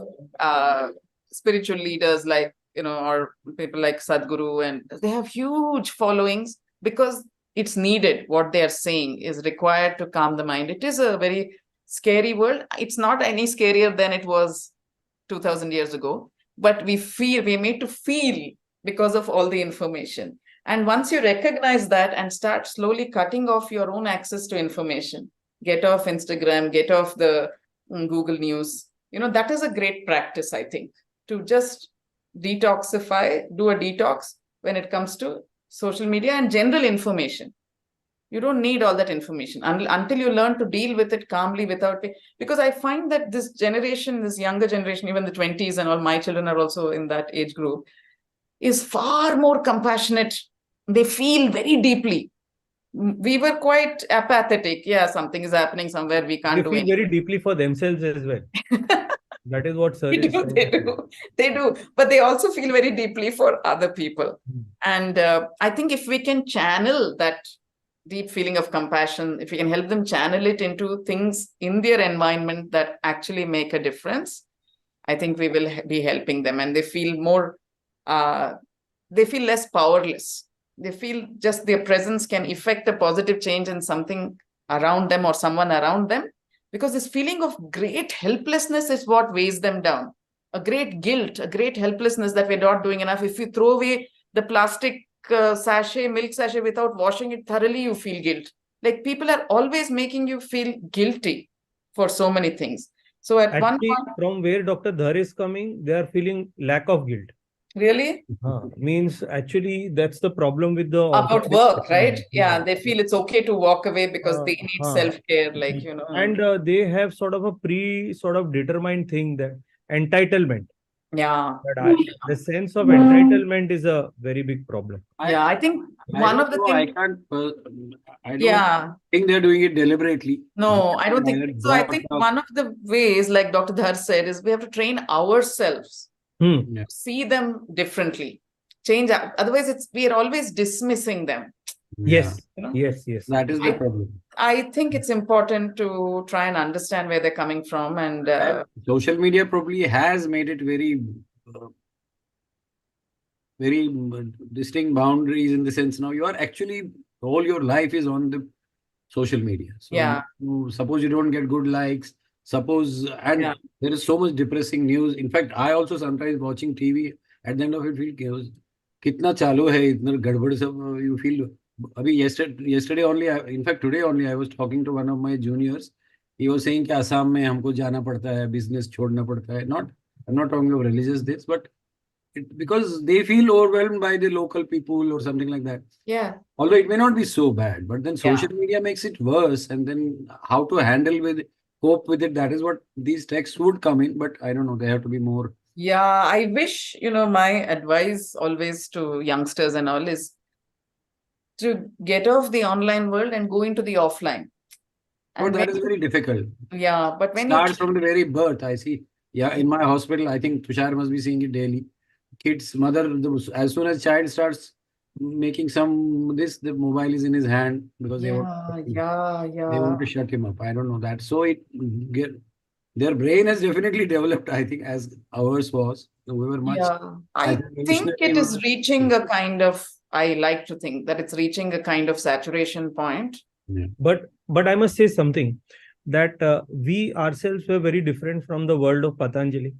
spiritual leaders like or people like Sadhguru, and they have huge followings because it's needed. What they are saying is required to calm the mind. It is a very scary world. It's not any scarier than it was 2000 years ago, but we're made to feel because of all the information. And once you recognize that and start slowly cutting off your own access to information, get off Instagram, get off the Google News, that is a great practice, I think, to just detoxify, do a detox when it comes to social media and general information. You don't need all that information until you learn to deal with it calmly because I find that this generation, this younger generation, even the 20s and all, my children are also in that age group, is far more compassionate. They feel very deeply. We were quite apathetic. Yeah, something is happening somewhere. We can't They do feel anything. very deeply for themselves as well. That is what sir They is do, trying they to say. do, they do. But they also feel very deeply for other people. And I think if we can channel that deep feeling of compassion, if we can help them channel it into things in their environment that actually make a difference, I think we will be helping them, and they feel more, they feel less powerless. They feel just their presence can effect a positive change in something around them or someone around them, because this feeling of great helplessness is what weighs them down. A great guilt, a great helplessness that we're not doing enough. If you throw away the plastic sachet, milk sachet without washing it thoroughly, you feel guilt. Like people are always making you feel guilty for so many things. So at one Actually, point, from where Dr. Dhar is coming, they are feeling lack of guilt. really? Means actually that's the problem with the About orthopedic work, system. right? Yeah, they feel it's okay to walk away because they need self-care, like, And they have sort of a determined thing, that entitlement. Yeah. But the sense of entitlement is a very big problem. Yeah, I think one of the I things. can't. I don't Yeah. think they're doing it deliberately. No, I don't think They're so. I brought think up- one of the ways, like Dr. Dhar said, is we have to train ourselves, Yeah. see them differently, change. Otherwise, we are always dismissing them. Yes, You know? yes. That is the problem. I think it's important to try and understand where they're coming from, and Social media probably has made it very, very distinct boundaries, in the sense now you are actually, all your life is on the social media. So Yeah. suppose you don't get good likes, suppose, and Yeah. there is so much depressing news. In fact, I also sometimes watching TV, at the end of it feel chaos. Kitna chalu hai, itna gadbad sab, you feel. Abhi yesterday only, in fact today only, I was talking to one of my juniors. He was saying कि असम में हमको जाना पड़ता है, business छोड़ना पड़ता है. I'm not talking of religious this, but because they feel overwhelmed by the local people or something like that. yeah. Although it may not be so bad, but then social media makes it worse. And then how to cope with it, that is what these texts would come in. But I don't know, they have to be more. Yeah, I wish, my advice always to youngsters and all is to get off the online world and go into the offline. But that is very difficult. Yeah, but when Starts from the very birth, I see. Yeah, in my hospital, I think Tushar must be seeing it daily. Kids, mother, as soon as child starts making the mobile is in his hand because they want to shut him up. I don't know that. So their brain has definitely developed, I think, as ours was. We were much. Yeah, I think it is reaching a kind of, I like to think that it's reaching a kind of saturation point. Yeah. But I must say something, that we ourselves were very different from the world of Patanjali.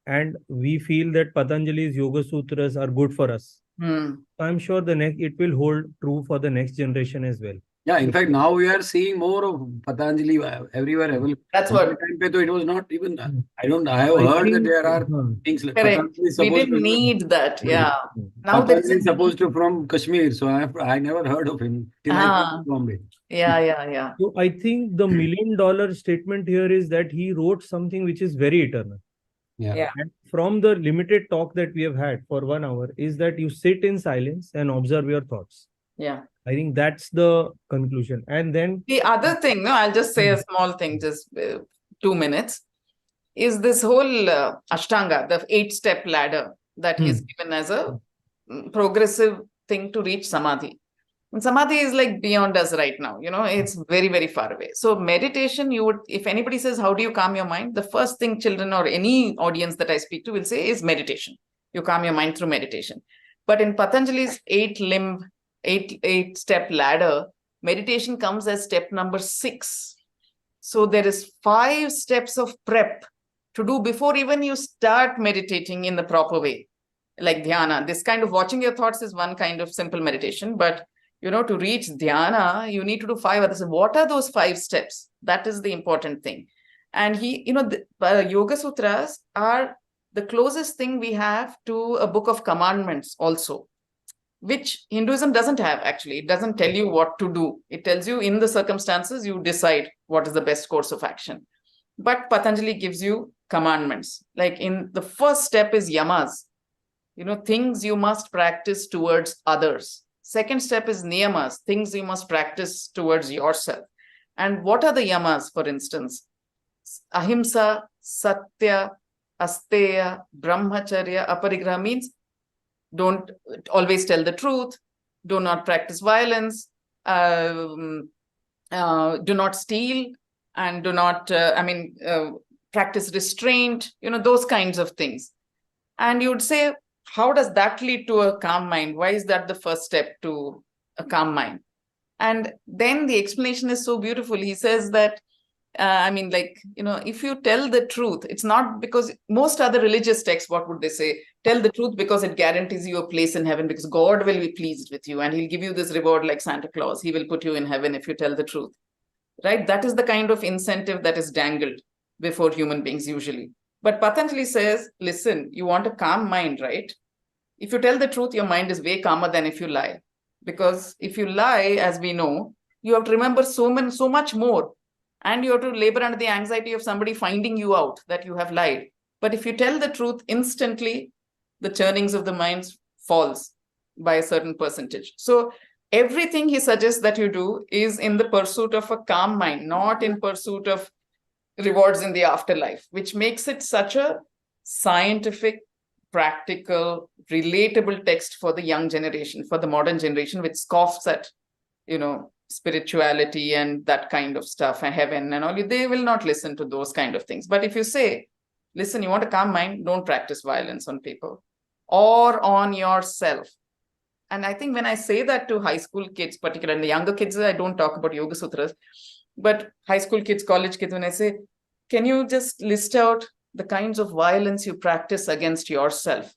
And we feel that Patanjali's Yoga Sutras are good for us. I'm sure it will hold true for the next generation as well. Yeah, in fact, now we are seeing more of Patanjali everywhere available. That's what. It was not even. I have heard that there are things like Patanjali. We didn't need that. Yeah. Now Patanjali is supposed to from Kashmir, so I never heard of him till I came to Bombay. Yeah. So I think the $1 million statement here is that he wrote something which is very eternal. Yeah. And from the limited talk that we have had for 1 hour is that you sit in silence and observe your thoughts. Yeah. I think that's the conclusion. And then the other thing, I'll just say a small thing, just 2 minutes, is this whole Ashtanga, the 8-step ladder that he's given as a progressive thing to reach Samadhi. And Samadhi is like beyond us right now, it's very, very far away. So meditation, if anybody says, how do you calm your mind? The first thing children or any audience that I speak to will say is meditation. You calm your mind through meditation. But in Patanjali's 8-step ladder, meditation comes as step number 6. So there is 5 steps of prep to do before even you start meditating in the proper way. like dhyana. This kind of watching your thoughts is one kind of simple meditation, but to reach dhyana, you need to do 5 others. What are those 5 steps? That is the important thing. And the Yoga Sutras are the closest thing we have to a book of commandments also, which Hinduism doesn't have actually. It doesn't tell you what to do. It tells you in the circumstances, you decide what is the best course of action. But Patanjali gives you commandments. Like in the first step is yamas, things you must practice towards others. Second step is niyamas, things you must practice towards yourself. And what are the yamas, for instance? Ahimsa, satya, asteya, brahmacharya, aparigraha means don't always tell the truth, do not practice violence, do not steal, and do not, practice restraint, those kinds of things. And you'd say, how does that lead to a calm mind? Why is that the first step to a calm mind? And then the explanation is so beautiful. He says that, if you tell the truth, it's not because most other religious texts, what would they say? Tell the truth because it guarantees you a place in heaven, because God will be pleased with you and he'll give you this reward like Santa Claus. He will put you in heaven if you tell the truth, right? That is the kind of incentive that is dangled before human beings usually. But Patanjali says, listen, you want a calm mind, right? If you tell the truth, your mind is way calmer than if you lie. Because if you lie, as we know, you have to remember so much more. And you have to labor under the anxiety of somebody finding you out that you have lied. But if you tell the truth, instantly, the churnings of the mind falls by a certain percentage. So everything he suggests that you do is in the pursuit of a calm mind, not in pursuit of rewards in the afterlife, which makes it such a scientific, practical, relatable text for the young generation, for the modern generation, which scoffs at, spirituality and that kind of stuff, and heaven and all. They will not listen to those kind of things. But if you say, listen, you want a calm mind, don't practice violence on people or on yourself. And I think when I say that to high school kids, particularly the younger kids, I don't talk about Yoga Sutras, but high school kids, college kids, when I say, can you just list out the kinds of violence you practice against yourself?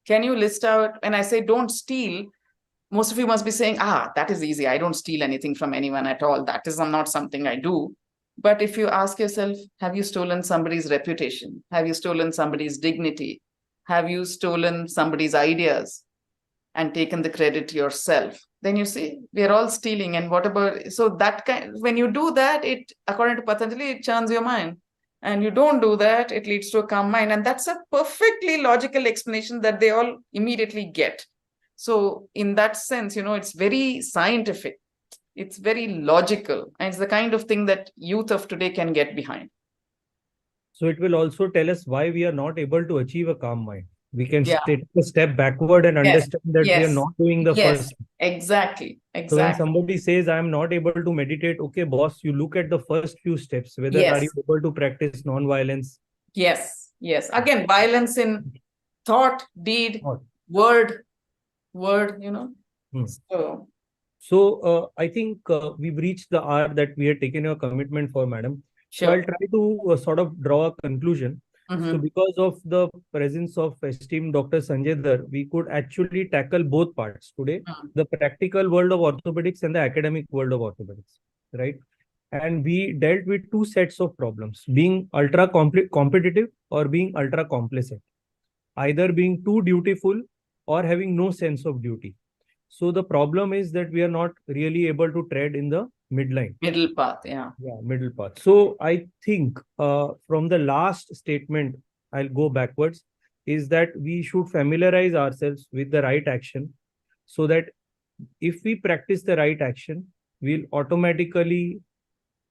Can you list out, and I say, don't steal, most of you must be saying, that is easy. I don't steal anything from anyone at all. That is not something I do. But if you ask yourself, have you stolen somebody's reputation? Have you stolen somebody's dignity? Have you stolen somebody's ideas and taken the credit yourself? Then you see, we are all stealing. And what about, so that when you do that, it, according to Patanjali, it churns your mind. And you don't do that, it leads to a calm mind. And that's a perfectly logical explanation that they all immediately get. So in that sense, it's very scientific. It's very logical. And it's the kind of thing that youth of today can get behind. So it will also tell us why we are not able to achieve a calm mind. We can take a step backward and understand that we are not doing the first. Exactly. So when somebody says, I am not able to meditate, okay, boss, you look at the first few steps. Whether are you able to practice non-violence? Yes. Again, violence in thought, deed, word, So I think we've reached the hour that we had taken your commitment for, madam. Sure. So I'll try to sort of draw a conclusion. So because of the presence of esteemed Dr. Sanjay Dhar, we could actually tackle both parts today, the practical world of orthopedics and the academic world of orthopedics, right? And we dealt with 2 sets of problems, being ultra competitive or being ultra complacent, either being too dutiful or having no sense of duty. So the problem is that we are not really able to tread in the midline. Middle path, middle path. So I think from the last statement, I'll go backwards, is that we should familiarize ourselves with the right action so that if we practice the right action, we'll automatically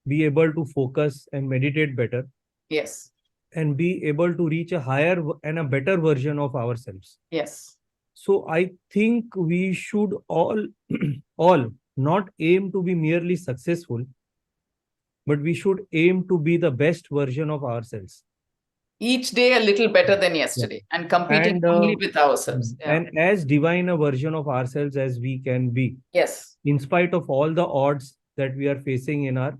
be able to focus and meditate better. Yes. And be able to reach a higher and a better version of ourselves. Yes. So I think we should all not aim to be merely successful, but we should aim to be the best version of ourselves. Each day a little better than yesterday, and competing only with ourselves. And as divine a version of ourselves as we can be. Yes. In spite of all the odds that we are facing in our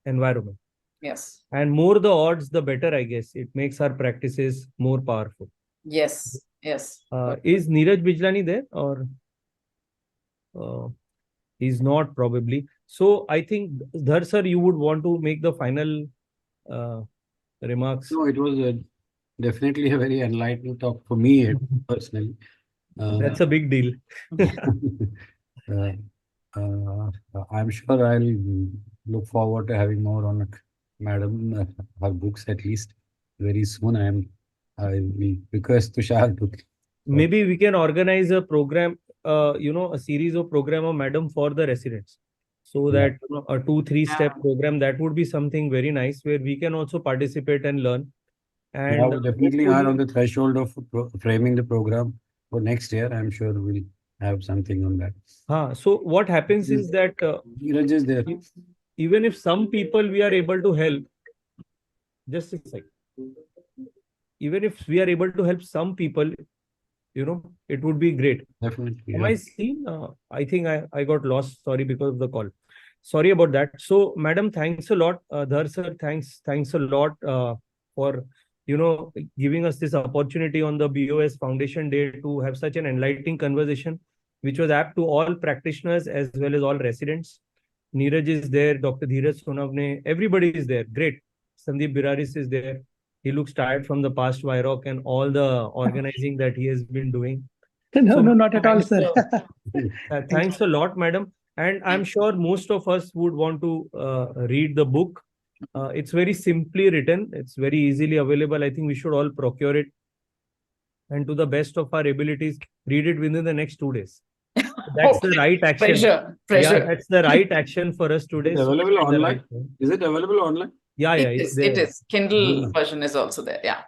environment. Yes. And more the odds, the better, I guess. It makes our practices more powerful. Yes. Yes. Is Neeraj Bijlani there or he's not probably? So I think Dhar sir, you would want to make the final remarks. No, it was definitely a very enlightening talk for me personally. That's a big deal. uh, I'm sure I'll look forward to having more on Madam, her books at least very soon. I will request Tushar to. Maybe we can organize a program, a series of program of Madam for the residents. So Yeah. that a 2-3 step program, that would be something very nice where we can also participate and learn. And Yeah, we definitely are hopefully- on the threshold of framing the program for next year. I'm sure we'll have something on that. So what happens is that Neeraj is there. even if some people we are able to help, just a sec. Even if we are able to help some people, it would be great. Definitely. Am Yeah. I seen? I think I got lost. Sorry because of the call. Sorry about that. So, Madam, thanks a lot. Dhar sir, thanks a lot for giving us this opportunity on the BOS Foundation Day to have such an enlightening conversation, which was apt to all practitioners as well as all residents. Neeraj is there, Dr. Dheeraj Sonavne, everybody is there. Great. Sandeep Biraris is there. He looks tired from the past Vyrock and all the organizing that he has been doing. No, So, no, not at all, sir. Thanks a lot, madam. And I'm sure most of us would want to read the book. It's very simply written. It's very easily available. I think we should all procure it. And to the best of our abilities, read it within the next 2 days. That's the right action. Pressure. Yeah, that's the right action for us today. Is it available So, online? Is it available online? Yeah, It it's is. there. It is. Kindle version is also there. Yeah.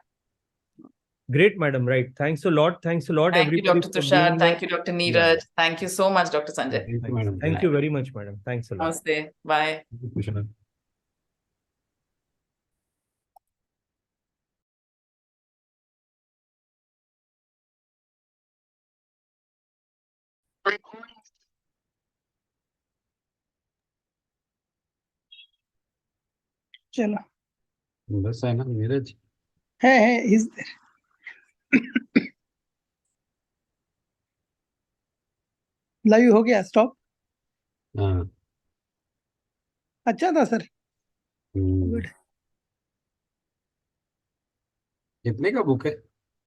Great, madam. Right. Thanks a lot. Thanks a lot, Thank you, everybody. Dr. for Tushar. being Thank here. you, Dr. Neeraj. Thank you so much, Dr. Sanjay. Thank you, madam. Thank you very much, madam. Thanks a lot. Namaste. Bye. Tushar. चलो बस है ना नीरज है is live हो गया stop हाँ अच्छा था सर हम्म। गुड कितने का बुक है